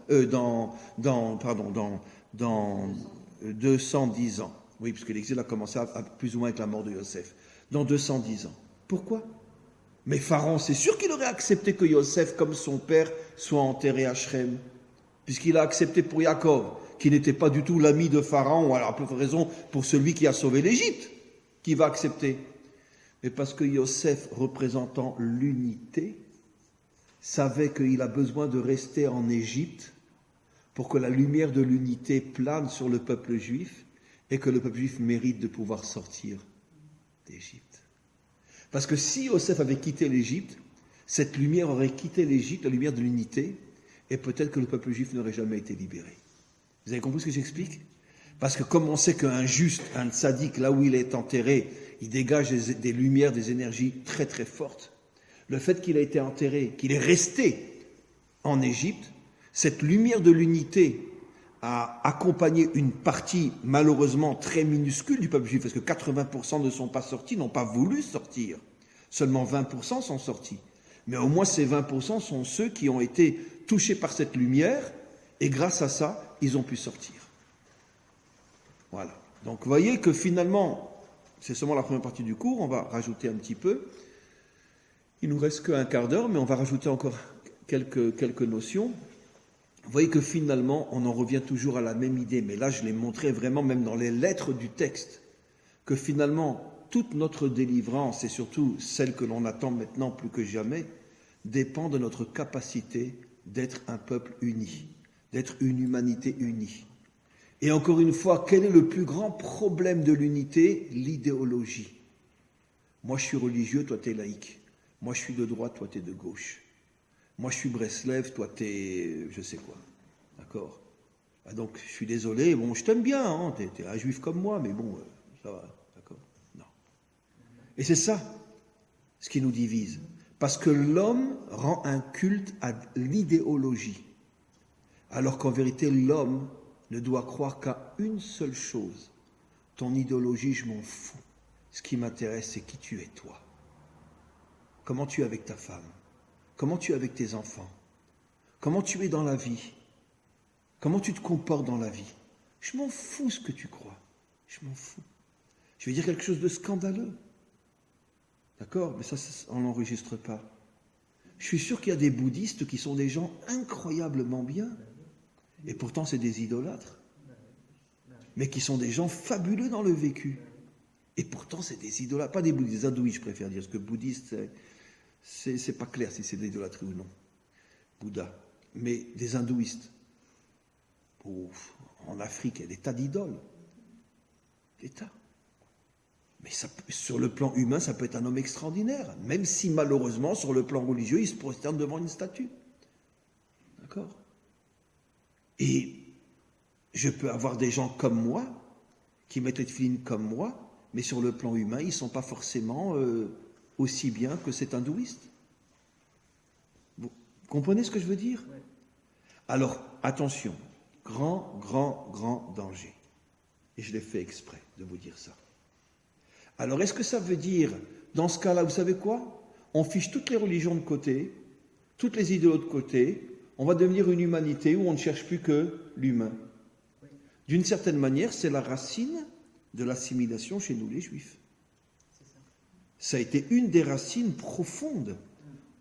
dans 210 ans. Oui, puisque l'exil a commencé à plus ou moins avec la mort de Yosef. Dans 210 ans. Pourquoi? Mais Pharaon, c'est sûr qu'il aurait accepté que Yosef, comme son père, soit enterré à Shrem. Puisqu'il a accepté pour Yaakov, qui n'était pas du tout l'ami de Pharaon, alors à plus forte raison pour celui qui a sauvé l'Égypte, qui va accepter. Mais parce que Yosef, représentant l'unité, savait qu'il a besoin de rester en Égypte pour que la lumière de l'unité plane sur le peuple juif et que le peuple juif mérite de pouvoir sortir d'Égypte. Parce que si Yosef avait quitté l'Égypte, cette lumière aurait quitté l'Égypte, la lumière de l'unité, et peut-être que le peuple juif n'aurait jamais été libéré. Vous avez compris ce que j'explique? Parce que comme on sait qu'un juste, un tzaddik, là où il est enterré, il dégage des lumières, des énergies très très fortes. Le fait qu'il a été enterré, qu'il est resté en Égypte, cette lumière de l'unité a accompagné une partie malheureusement très minuscule du peuple juif, parce que 80% ne sont pas sortis, n'ont pas voulu sortir. Seulement 20% sont sortis. Mais au moins ces 20% sont ceux qui ont été touchés par cette lumière, et grâce à ça, ils ont pu sortir. Voilà. Donc vous voyez que finalement, c'est seulement la première partie du cours, on va rajouter un petit peu. Il nous reste qu'un quart d'heure, mais on va rajouter encore quelques notions. Vous voyez que finalement, on en revient toujours à la même idée, mais là je l'ai montré vraiment même dans les lettres du texte, que finalement, toute notre délivrance, et surtout celle que l'on attend maintenant plus que jamais, dépend de notre capacité d'être un peuple uni, d'être une humanité unie. Et encore une fois, quel est le plus grand problème de l'unité? L'idéologie. Moi je suis religieux, toi tu es laïque. Moi je suis de droite, toi tu es de gauche. Moi je suis Breslev, toi tu es je sais quoi. D'accord? Ah, donc je suis désolé, bon je t'aime bien, hein, tu es un juif comme moi, mais bon, ça va, d'accord? Non. Et c'est ça ce qui nous divise. Parce que l'homme rend un culte à l'idéologie. Alors qu'en vérité, l'homme ne doit croire qu'à une seule chose. Ton idéologie, je m'en fous. Ce qui m'intéresse, c'est qui tu es toi. Comment tu es avec ta femme? Comment tu es avec tes enfants? Comment tu es dans la vie? Comment tu te comportes dans la vie? Je m'en fous ce que tu crois. Je m'en fous. Je vais dire quelque chose de scandaleux. D'accord? Mais ça, on n'enregistre pas. Je suis sûr qu'il y a des bouddhistes qui sont des gens incroyablement bien. Et pourtant, c'est des idolâtres. Mais qui sont des gens fabuleux dans le vécu. Et pourtant, c'est des idolâtres. Pas des bouddhistes, des hindouistes, je préfère dire. Parce que bouddhiste, c'est pas clair si c'est de l'idolâtrie ou non. Bouddha. Mais des hindouistes. En Afrique, il y a des tas d'idoles. Des tas. Mais ça, sur le plan humain, ça peut être un homme extraordinaire. Même si, malheureusement, sur le plan religieux, il se prosterne devant une statue. D'accord? Et je peux avoir des gens comme moi, qui mettent les tefilines comme moi, mais sur le plan humain, ils ne sont pas forcément aussi bien que cet hindouiste. Vous comprenez ce que je veux dire? Alors, attention, grand danger. Et je l'ai fait exprès de vous dire ça. Alors, est-ce que ça veut dire, dans ce cas-là, vous savez quoi? On fiche toutes les religions de côté, toutes les idéaux de côté, on va devenir une humanité où on ne cherche plus que l'humain. D'une certaine manière, c'est la racine de l'assimilation chez nous, les Juifs. Ça a été une des racines profondes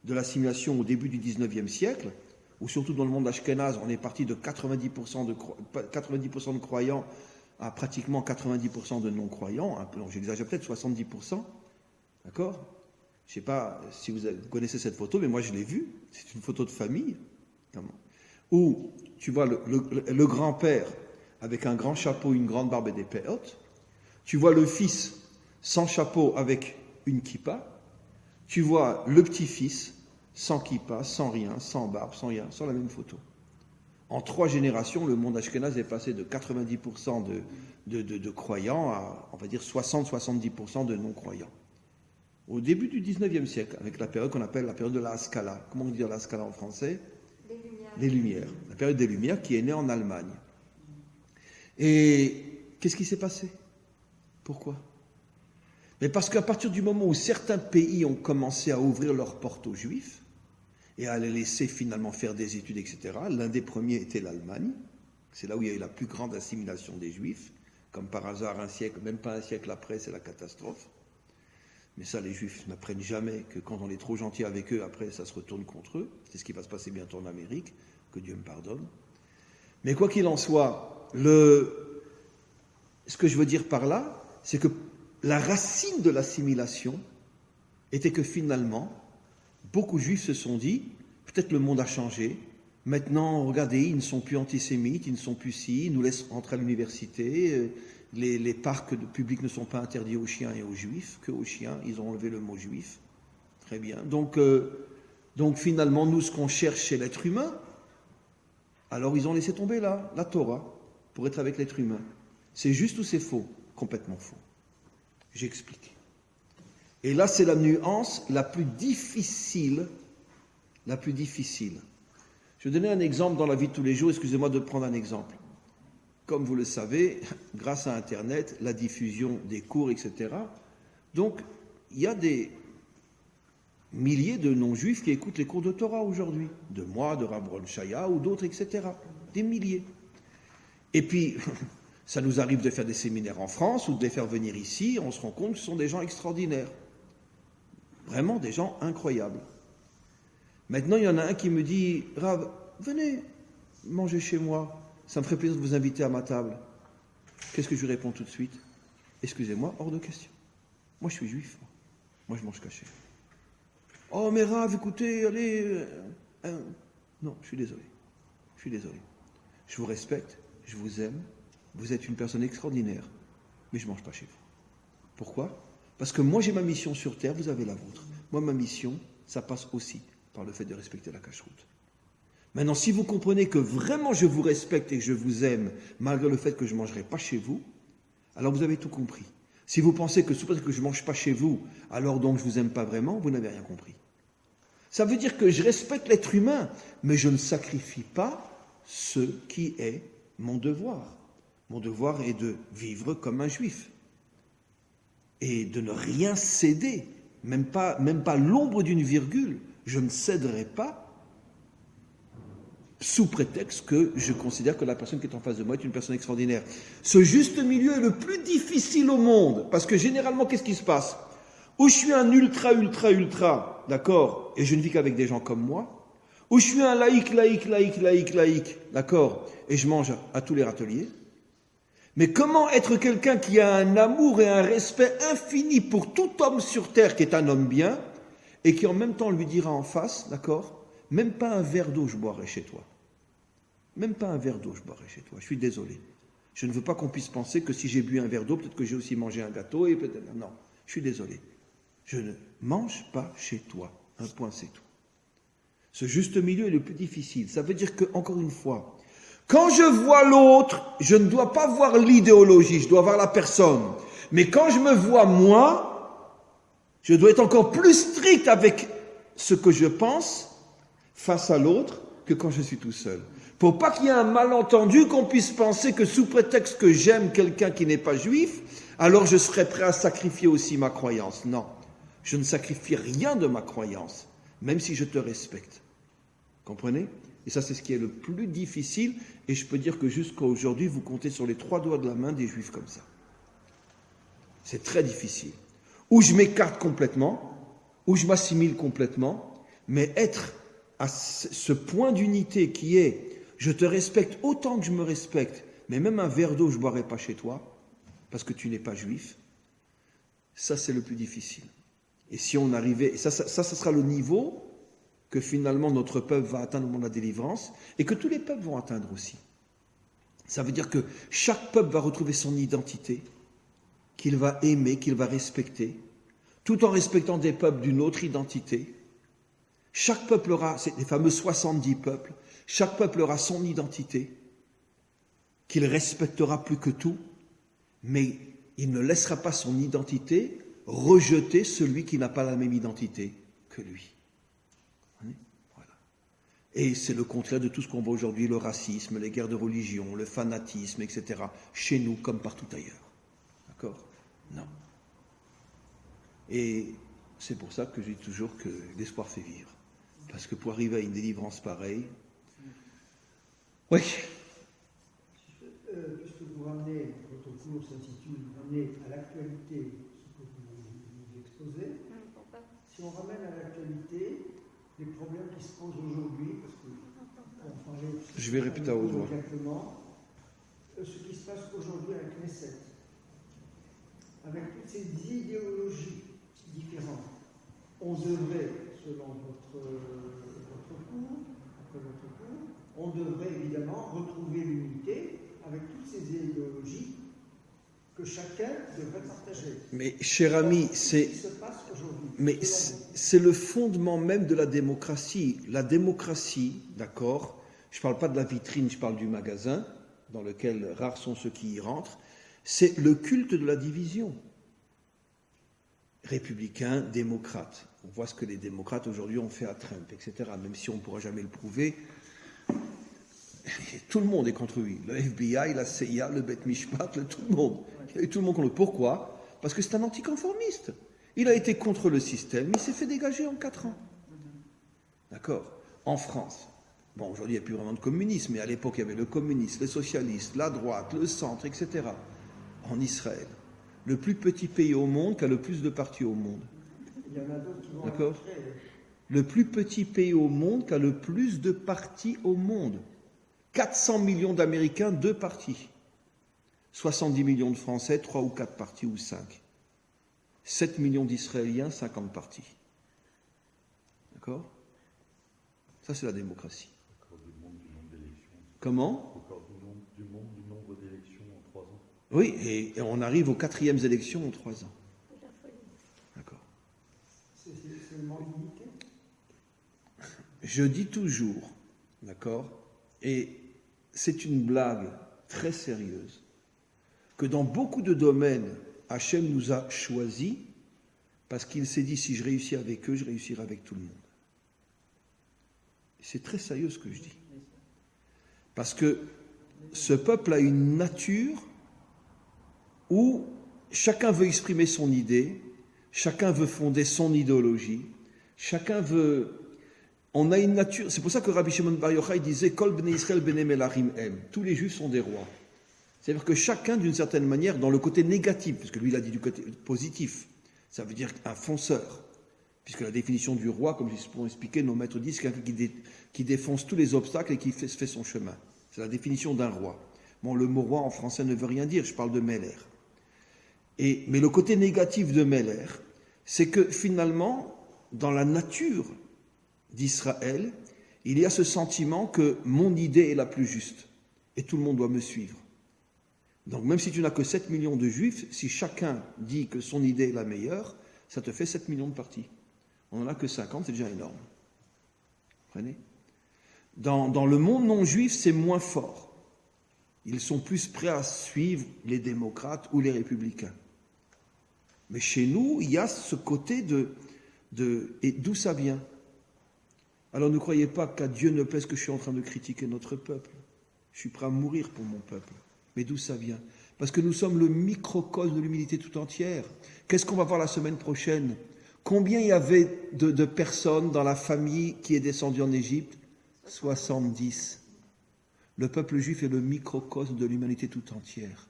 de l'assimilation au début du XIXe siècle, où surtout dans le monde ashkénaze, on est parti de 90% de croyants à pratiquement 90% de non-croyants, j'exagère peut-être 70%, d'accord? Je ne sais pas si vous connaissez cette photo, mais moi je l'ai vue, c'est une photo de famille, où tu vois le grand-père avec un grand chapeau, une grande barbe et des péotes, tu vois le fils sans chapeau avec une kippa, tu vois le petit-fils sans kippa, sans rien, sans barbe, sans rien, sur la même photo. En 3 générations, le monde ashkénaze est passé de 90% de croyants à, on va dire, 60-70% de non-croyants. Au début du 19e siècle, avec la période qu'on appelle la période de la Haskalah. Comment dire la Haskalah en français? Les Lumières. La période des Lumières qui est née en Allemagne. Et qu'est-ce qui s'est passé? Pourquoi? Mais parce qu'à partir du moment où certains pays ont commencé à ouvrir leurs portes aux Juifs, et à les laisser finalement faire des études, etc. L'un des premiers était l'Allemagne. C'est là où il y a eu la plus grande assimilation des Juifs. Comme par hasard, un siècle, même pas un siècle après, c'est la catastrophe. Mais ça, les Juifs n'apprennent jamais que quand on est trop gentil avec eux, après, ça se retourne contre eux. C'est ce qui va se passer bientôt en Amérique, que Dieu me pardonne. Mais quoi qu'il en soit, ce que je veux dire par là, c'est que la racine de l'assimilation était que finalement, beaucoup de Juifs se sont dit, peut-être le monde a changé, maintenant, regardez, ils ne sont plus antisémites, ils ne sont plus ci, ils nous laissent rentrer à l'université, les parcs publics ne sont pas interdits aux chiens et aux Juifs, que aux chiens, ils ont enlevé le mot juif. Très bien. Donc finalement, nous, ce qu'on cherche chez l'être humain, alors ils ont laissé tomber la Torah pour être avec l'être humain. C'est juste ou c'est faux? Complètement faux. J'explique. Et là, c'est la nuance la plus difficile. Je vais donner un exemple dans la vie de tous les jours. Excusez-moi de prendre un exemple. Comme vous le savez, grâce à Internet, la diffusion des cours, etc. Donc, il y a des milliers de non-juifs qui écoutent les cours de Torah aujourd'hui. De moi, de Rav Ron Shaya ou d'autres, etc. Des milliers. Et puis, ça nous arrive de faire des séminaires en France ou de les faire venir ici. On se rend compte que ce sont des gens extraordinaires. Vraiment des gens incroyables. Maintenant, il y en a un qui me dit « Rav, venez manger chez moi. Ça me ferait plaisir de vous inviter à ma table. » Qu'est-ce que je lui réponds tout de suite? Excusez-moi, hors de question. Moi, je suis juif. Moi, je mange caché. « Oh, mais Rav, écoutez, allez... Non, je suis désolé. Je vous respecte, je vous aime. Vous êtes une personne extraordinaire. Mais je ne mange pas chez vous. Pourquoi? Parce que moi, j'ai ma mission sur Terre, vous avez la vôtre. Moi, ma mission, ça passe aussi par le fait de respecter la cacheroute. Maintenant, si vous comprenez que vraiment je vous respecte et que je vous aime, malgré le fait que je ne mangerai pas chez vous, alors vous avez tout compris. Si vous pensez que c'est parce que je ne mange pas chez vous, alors donc je ne vous aime pas vraiment, vous n'avez rien compris. Ça veut dire que je respecte l'être humain, mais je ne sacrifie pas ce qui est mon devoir. Mon devoir est de vivre comme un juif et de ne rien céder, même pas l'ombre d'une virgule. Je ne céderai pas sous prétexte que je considère que la personne qui est en face de moi est une personne extraordinaire. Ce juste milieu est le plus difficile au monde, parce que généralement, qu'est-ce qui se passe? Ou je suis un ultra, d'accord, et je ne vis qu'avec des gens comme moi, ou je suis un laïc, d'accord, et je mange à tous les râteliers. Mais comment être quelqu'un qui a un amour et un respect infini pour tout homme sur terre qui est un homme bien, et qui en même temps lui dira en face, d'accord, même pas un verre d'eau je boirai chez toi. Même pas un verre d'eau je boirai chez toi. Je suis désolé. Je ne veux pas qu'on puisse penser que si j'ai bu un verre d'eau, peut-être que j'ai aussi mangé un gâteau et peut-être... Non, je suis désolé. Je ne mange pas chez toi. Un point, c'est tout. Ce juste milieu est le plus difficile. Ça veut dire que, encore une fois, quand je vois l'autre, je ne dois pas voir l'idéologie, je dois voir la personne. Mais quand je me vois moi, je dois être encore plus strict avec ce que je pense face à l'autre que quand je suis tout seul. Pour pas qu'il y ait un malentendu, qu'on puisse penser que sous prétexte que j'aime quelqu'un qui n'est pas juif, alors je serais prêt à sacrifier aussi ma croyance. Non, je ne sacrifie rien de ma croyance, même si je te respecte. Comprenez? Et ça, c'est ce qui est le plus difficile, et je peux dire que jusqu'à aujourd'hui, vous comptez sur les 3 doigts de la main des juifs comme ça. C'est très difficile. Ou je m'écarte complètement, ou je m'assimile complètement, mais être à ce point d'unité qui est je te respecte autant que je me respecte, mais même un verre d'eau je ne boirai pas chez toi, parce que tu n'es pas juif, ça c'est le plus difficile. Et si on arrivait, et ça sera le niveau que finalement notre peuple va atteindre au moment de la délivrance, et que tous les peuples vont atteindre aussi. Ça veut dire que chaque peuple va retrouver son identité, qu'il va aimer, qu'il va respecter, tout en respectant des peuples d'une autre identité. Chaque peuple aura, c'est les fameux 70 peuples, chaque peuple aura son identité, qu'il respectera plus que tout, mais il ne laissera pas son identité rejeter celui qui n'a pas la même identité que lui. Voilà. Et c'est le contraire de tout ce qu'on voit aujourd'hui, le racisme, les guerres de religion, le fanatisme, etc. Chez nous comme partout ailleurs. D'accord? Non. Et c'est pour ça que je dis toujours que l'espoir fait vivre. Parce que pour arriver à une délivrance pareille, oui. Puisque vous ramenez, votre cours s'intitule Ramener à l'actualité ce que vous exposez, si on ramène à l'actualité les problèmes qui se posent aujourd'hui, parce que on parlait, je vais répéter à haute voix. Exactement, ce qui se passe aujourd'hui avec Knesset, avec toutes ces idéologies différentes, on devrait, selon votre cours, après votre cours, on devrait évidemment retrouver l'unité avec toutes ces idéologies que chacun devrait partager. Mais cher ami, c'est le fondement même de la démocratie. La démocratie, d'accord, je ne parle pas de la vitrine, je parle du magasin, dans lequel rares sont ceux qui y rentrent, c'est le culte de la division. Républicains, démocrates. On voit ce que les démocrates aujourd'hui ont fait à Trump, etc. Même si on ne pourra jamais le prouver, tout le monde est contre lui. Le FBI, la CIA, le Bet Mishpat, tout le monde. Il y a eu tout le monde contre lui. Pourquoi? Parce que c'est un anticonformiste. Il a été contre le système, il s'est fait dégager en 4 ans. D'accord? En France. Bon, aujourd'hui, il n'y a plus vraiment de communisme, mais à l'époque, il y avait le communisme, les socialistes, la droite, le centre, etc. En Israël. Le plus petit pays au monde qui a le plus de partis au monde. Il y en a d'autres qui vont d'accord? Le plus petit pays au monde qui a le plus de partis au monde. 400 millions d'Américains, 2 partis. 70 millions de Français, 3 ou 4 partis ou 5. 7 millions d'Israéliens, 50 partis. D'accord? Ça, c'est la démocratie. Encore du nombre d'élections. Comment? Encore du nombre d'élections en 3 ans. Oui, et on arrive aux 4e élections en 3 ans. D'accord. C'est le manque d'unité. Je dis toujours, d'accord, et c'est une blague très sérieuse, que dans beaucoup de domaines, Hachem nous a choisis parce qu'il s'est dit, si je réussis avec eux, je réussirai avec tout le monde. C'est très sérieux ce que je dis. Parce que ce peuple a une nature où chacun veut exprimer son idée, chacun veut fonder son idéologie, chacun veut... On a une nature... C'est pour ça que Rabbi Shimon Bar Yochai disait « Kol bnei Israël bnei melachim em ». Tous les Juifs sont des rois. C'est-à-dire que chacun, d'une certaine manière, dans le côté négatif, parce que lui, il a dit du côté positif, ça veut dire un fonceur. Puisque la définition du roi, comme pour expliquer, nos maîtres disent, c'est quelqu'un qui défonce tous les obstacles et qui fait son chemin. C'est la définition d'un roi. Bon, le mot roi en français ne veut rien dire, je parle de Meller. Mais le côté négatif de Meller, c'est que finalement, dans la nature d'Israël, il y a ce sentiment que mon idée est la plus juste et tout le monde doit me suivre. Donc même si tu n'as que 7 millions de juifs, si chacun dit que son idée est la meilleure, ça te fait 7 millions de partis. On n'en a que 50, c'est déjà énorme. Vous comprenez ? Dans le monde non juif, c'est moins fort. Ils sont plus prêts à suivre les démocrates ou les républicains. Mais chez nous, il y a ce côté et d'où ça vient ? Alors ne croyez pas qu'à Dieu ne plaise que je suis en train de critiquer notre peuple. Je suis prêt à mourir pour mon peuple. Mais d'où ça vient ? Parce que nous sommes le microcosme de l'humanité tout entière. Qu'est-ce qu'on va voir la semaine prochaine ? Combien il y avait de personnes dans la famille qui est descendue en Égypte ? 70. Le peuple juif est le microcosme de l'humanité tout entière.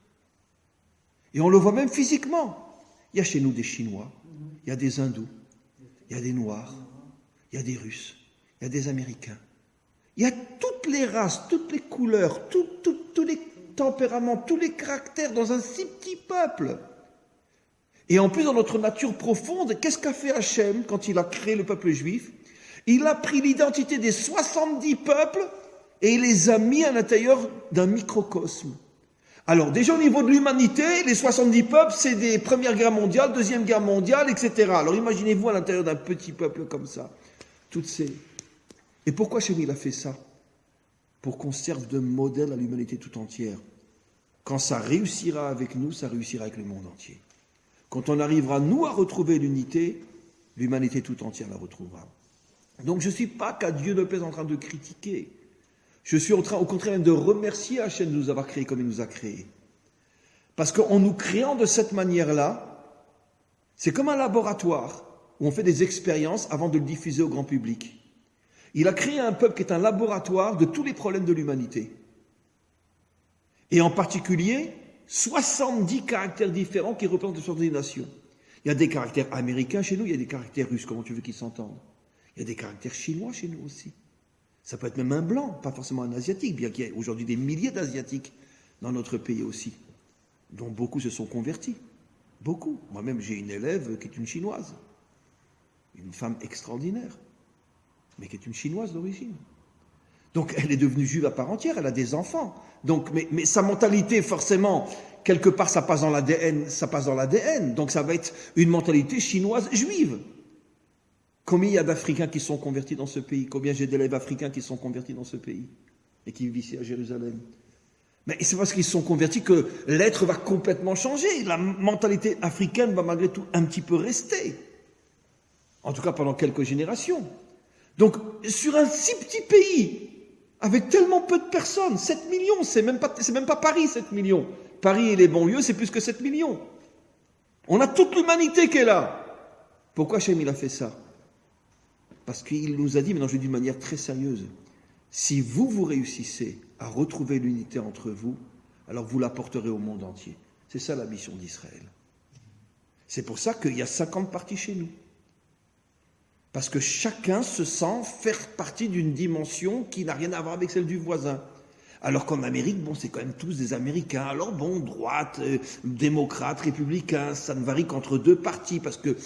Et on le voit même physiquement. Il y a chez nous des Chinois, il y a des Hindous, il y a des Noirs, il y a des Russes, il y a des Américains. Il y a toutes les races, toutes les couleurs, tous les tempéraments, tous les caractères dans un si petit peuple. Et en plus, dans notre nature profonde, qu'est-ce qu'a fait Hachem quand il a créé le peuple juif ? Il a pris l'identité des 70 peuples et il les a mis à l'intérieur d'un microcosme. Alors, déjà au niveau de l'humanité, les 70 peuples, c'est des Première Guerre mondiale, Deuxième Guerre mondiale, etc. Alors imaginez-vous à l'intérieur d'un petit peuple comme ça. Et pourquoi Hachem il a fait ça ? Pour qu'on serve de modèle à l'humanité tout entière. Quand ça réussira avec nous, ça réussira avec le monde entier. Quand on arrivera, nous, à retrouver l'unité, l'humanité tout entière la retrouvera. Donc je ne suis pas qu'à Dieu ne plaise en train de critiquer. Je suis en train, au contraire, même de remercier Hachem de nous avoir créés comme il nous a créés. Parce qu'en nous créant de cette manière-là, c'est comme un laboratoire où on fait des expériences avant de le diffuser au grand public. Il a créé un peuple qui est un laboratoire de tous les problèmes de l'humanité. Et en particulier, 70 caractères différents qui représentent les 70 nations. Il y a des caractères américains chez nous, il y a des caractères russes, comment tu veux qu'ils s'entendent ? Il y a des caractères chinois chez nous aussi. Ça peut être même un blanc, pas forcément un asiatique, bien qu'il y ait aujourd'hui des milliers d'asiatiques dans notre pays aussi, dont beaucoup se sont convertis. Beaucoup. Moi-même, j'ai une élève qui est une chinoise, une femme extraordinaire, mais qui est une chinoise d'origine. Donc, elle est devenue juive à part entière, elle a des enfants. Donc, mais sa mentalité, forcément, quelque part, ça passe dans l'ADN. Donc, ça va être une mentalité chinoise juive. Combien il y a d'Africains qui sont convertis dans ce pays ? Combien j'ai d'élèves africains qui sont convertis dans ce pays et qui vivent ici à Jérusalem ? Mais c'est parce qu'ils sont convertis que l'être va complètement changer. La mentalité africaine va malgré tout un petit peu rester. En tout cas pendant quelques générations. Donc sur un si petit pays, avec tellement peu de personnes, 7 millions, c'est même pas Paris 7 millions. Paris et les banlieues, c'est plus que 7 millions. On a toute l'humanité qui est là. Pourquoi Hachem il a fait ça ? Parce qu'il nous a dit, maintenant je le dis de manière très sérieuse, si vous réussissez à retrouver l'unité entre vous, alors vous l'apporterez au monde entier. C'est ça la mission d'Israël. C'est pour ça qu'il y a 50 partis chez nous. Parce que chacun se sent faire partie d'une dimension qui n'a rien à voir avec celle du voisin. Alors qu'en Amérique, c'est quand même tous des Américains. Alors droite, démocrate, républicain, ça ne varie qu'entre deux partis, parce que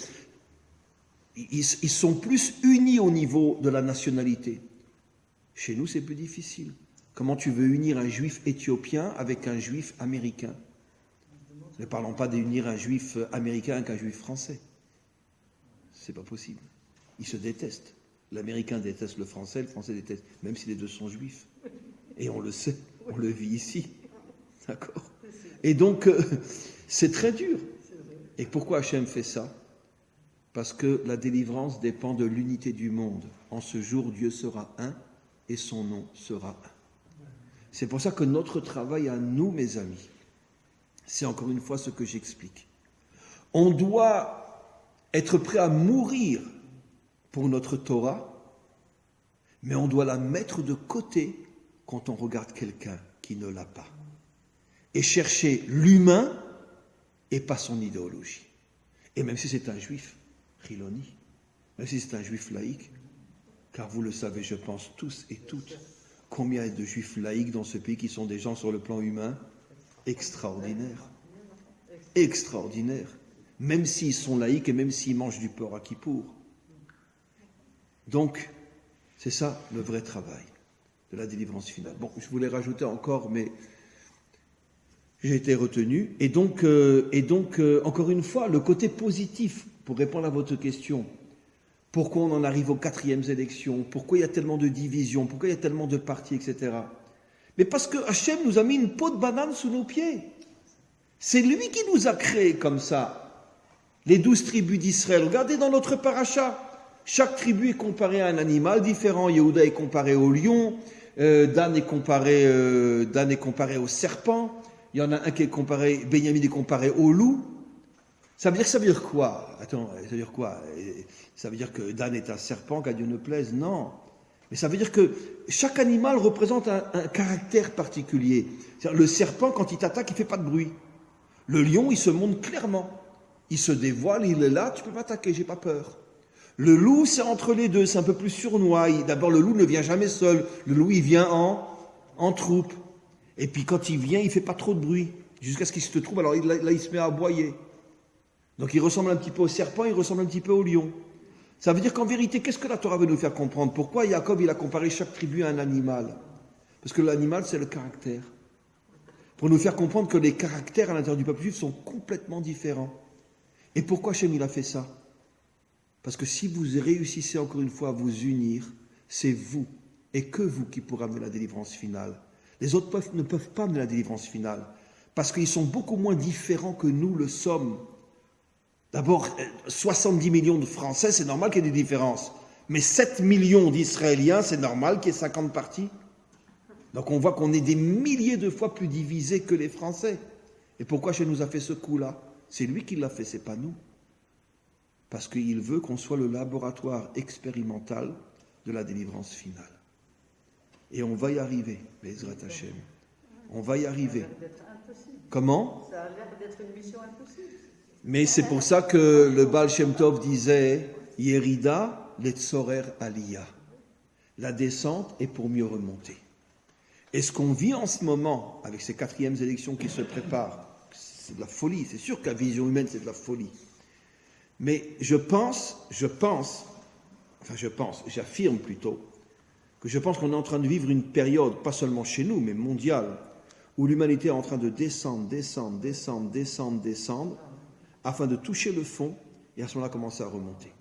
ils sont plus unis au niveau de la nationalité. Chez nous, c'est plus difficile. Comment tu veux unir un juif éthiopien avec un juif américain ? Ne parlons pas d'unir un juif américain avec un juif français. C'est pas possible. Ils se détestent. L'américain déteste le français déteste, même si les deux sont juifs. Et on le sait, on le vit ici. D'accord ? Et donc, c'est très dur. Et pourquoi Hachem fait ça ? Parce que la délivrance dépend de l'unité du monde. En ce jour, Dieu sera un et son nom sera un. C'est pour ça que notre travail à nous, mes amis, c'est encore une fois ce que j'explique. On doit être prêt à mourir pour notre Torah, mais on doit la mettre de côté quand on regarde quelqu'un qui ne l'a pas. Et chercher l'humain et pas son idéologie. Et même si c'est un juif, Chiloni, même si c'est un juif laïque, car vous le savez, je pense tous et toutes, combien il y a de juifs laïques dans ce pays qui sont des gens sur le plan humain extraordinaires. Extraordinaires. Même s'ils sont laïques et même s'ils mangent du porc à Kippour. Donc, c'est ça le vrai travail de la délivrance finale. Bon, je voulais rajouter encore, mais j'ai été retenu. Et donc, encore une fois, le côté positif, pour répondre à votre question, pourquoi on en arrive aux 4e élections, pourquoi il y a tellement de divisions, pourquoi il y a tellement de partis, etc. Mais parce que Hachem nous a mis une peau de banane sous nos pieds. C'est lui qui nous a créés comme ça. Les 12 tribus d'Israël. Regardez dans notre paracha. Chaque tribu est comparée à un animal différent. Yehuda est comparé au lion. Dan est comparé au serpent. Il y en a un qui est comparé, Benjamin est comparé au loup. Ça veut dire quoi? Attends, ça veut dire quoi? Ça veut dire que Dan est un serpent, qu'à Dieu ne plaise? Non. Mais ça veut dire que chaque animal représente un caractère particulier. C'est-à-dire, le serpent, quand il t'attaque, il ne fait pas de bruit. Le lion, il se montre clairement. Il se dévoile, il est là, tu ne peux pas attaquer, j'ai pas peur. Le loup, c'est entre les deux, c'est un peu plus sournois. D'abord, le loup ne vient jamais seul. Le loup, il vient en troupe. Et puis quand il vient, il ne fait pas trop de bruit. Jusqu'à ce qu'il se trouve, alors là, il se met à aboyer. Donc il ressemble un petit peu au serpent, il ressemble un petit peu au lion. Ça veut dire qu'en vérité, qu'est-ce que la Torah veut nous faire comprendre? Pourquoi Jacob, il a comparé chaque tribu à un animal? Parce que l'animal, c'est le caractère. Pour nous faire comprendre que les caractères à l'intérieur du peuple juif sont complètement différents. Et pourquoi Hachem, il a fait ça? Parce que si vous réussissez encore une fois à vous unir, c'est vous et que vous qui pourrez amener la délivrance finale. Les autres ne peuvent pas amener la délivrance finale, parce qu'ils sont beaucoup moins différents que nous le sommes. D'abord, 70 millions de Français, c'est normal qu'il y ait des différences. Mais 7 millions d'Israéliens, c'est normal qu'il y ait 50 partis. Donc on voit qu'on est des milliers de fois plus divisés que les Français. Et pourquoi Hachem nous a fait ce coup-là? C'est lui qui l'a fait, c'est pas nous. Parce qu'il veut qu'on soit le laboratoire expérimental de la délivrance finale. Et on va y arriver, Bezrat Hachem. On va y arriver. Comment? Ça a l'air d'être une mission impossible. Mais c'est pour ça que le Baal Shem Tov disait Yerida letzorer aliyah. La descente est pour mieux remonter. Et ce qu'on vit en ce moment, avec ces 4e élections qui se préparent, c'est de la folie. C'est sûr que la vision humaine, c'est de la folie. Mais j'affirme plutôt, que je pense qu'on est en train de vivre une période, pas seulement chez nous, mais mondiale, où l'humanité est en train de descendre, afin de toucher le fond, et à ce moment-là commencer à remonter.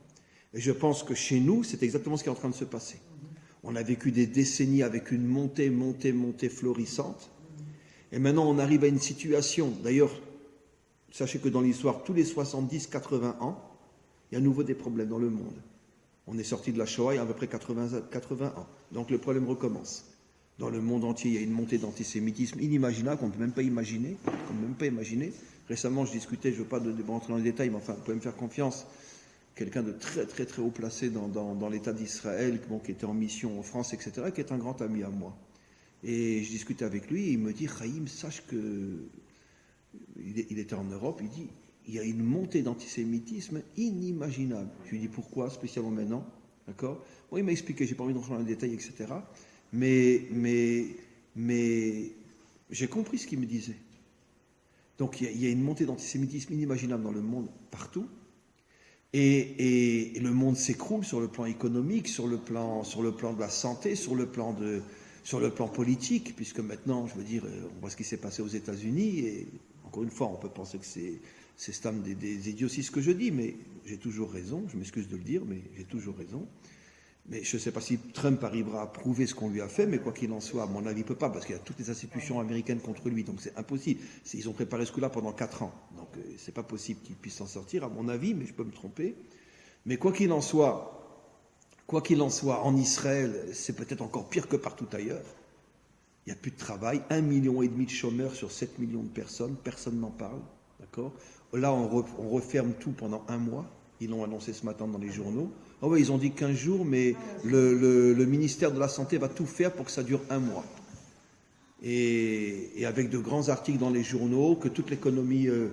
Et je pense que chez nous, c'est exactement ce qui est en train de se passer. On a vécu des décennies avec une montée florissante, et maintenant on arrive à une situation, d'ailleurs, sachez que dans l'histoire, tous les 70-80 ans, il y a à nouveau des problèmes dans le monde. On est sorti de la Shoah il y a à peu près 80 ans. Donc le problème recommence. Dans le monde entier, il y a une montée d'antisémitisme inimaginable qu'on ne peut même pas imaginer. Récemment, je discutais, je ne veux pas rentrer dans les détails, mais enfin, vous pouvez me faire confiance, quelqu'un de très très très haut placé dans l'État d'Israël, qui était en mission en France, etc., qui est un grand ami à moi. Et je discutais avec lui et il me dit, Chaim, sache que... Il était en Europe, il dit, il y a une montée d'antisémitisme inimaginable. Je lui dis pourquoi, spécialement maintenant, d'accord? Bon, il m'a expliqué, j'ai pas envie d'entrer dans les détails, etc. Mais j'ai compris ce qu'il me disait. Donc il y a une montée d'antisémitisme inimaginable dans le monde, partout. Et le monde s'écroule sur le plan économique, sur le plan de la santé, sur le plan politique, puisque maintenant, je veux dire, on voit ce qui s'est passé aux États-Unis, et encore une fois, on peut penser que c'est des idioties ce que je dis, mais j'ai toujours raison, je m'excuse de le dire, mais j'ai toujours raison. Mais je ne sais pas si Trump arrivera à prouver ce qu'on lui a fait, mais quoi qu'il en soit, à mon avis, il ne peut pas, parce qu'il y a toutes les institutions américaines contre lui, donc c'est impossible. Ils ont préparé ce coup-là pendant 4 ans, donc ce n'est pas possible qu'il puisse s'en sortir, à mon avis, mais je peux me tromper. Mais quoi qu'il en soit, en Israël, c'est peut-être encore pire que partout ailleurs. Il n'y a plus de travail, 1,5 million de chômeurs sur 7 millions de personnes, personne n'en parle, d'accord? Là, on referme tout pendant 1 mois, ils l'ont annoncé ce matin dans les journaux. Ah ouais, ils ont dit 15 jours, mais le ministère de la Santé va tout faire pour que ça dure 1 mois. Et avec de grands articles dans les journaux que toute l'économie de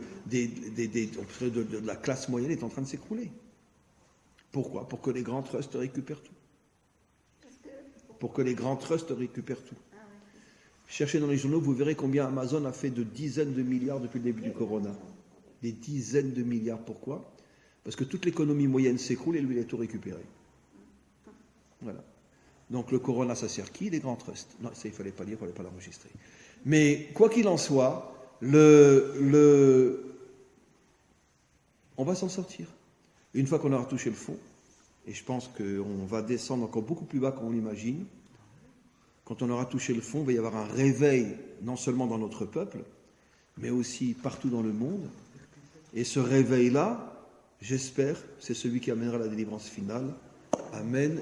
la classe moyenne est en train de s'écrouler. Pourquoi? Pour que les grands trusts récupèrent tout. Pour que les grands trusts récupèrent tout. Cherchez dans les journaux, vous verrez combien Amazon a fait de dizaines de milliards depuis le début du corona. Des dizaines de milliards. Pourquoi? Parce que toute l'économie moyenne s'écroule et lui, il a tout récupéré. Voilà. Donc le corona, ça sert qui? Les grands trusts. Non, ça, il ne fallait pas lire, il ne fallait pas l'enregistrer. Mais quoi qu'il en soit, on va s'en sortir. Une fois qu'on aura touché le fond, et je pense qu'on va descendre encore beaucoup plus bas qu'on l'imagine, quand on aura touché le fond, il va y avoir un réveil, non seulement dans notre peuple, mais aussi partout dans le monde. Et ce réveil-là, j'espère, c'est celui qui amènera la délivrance finale. Amen.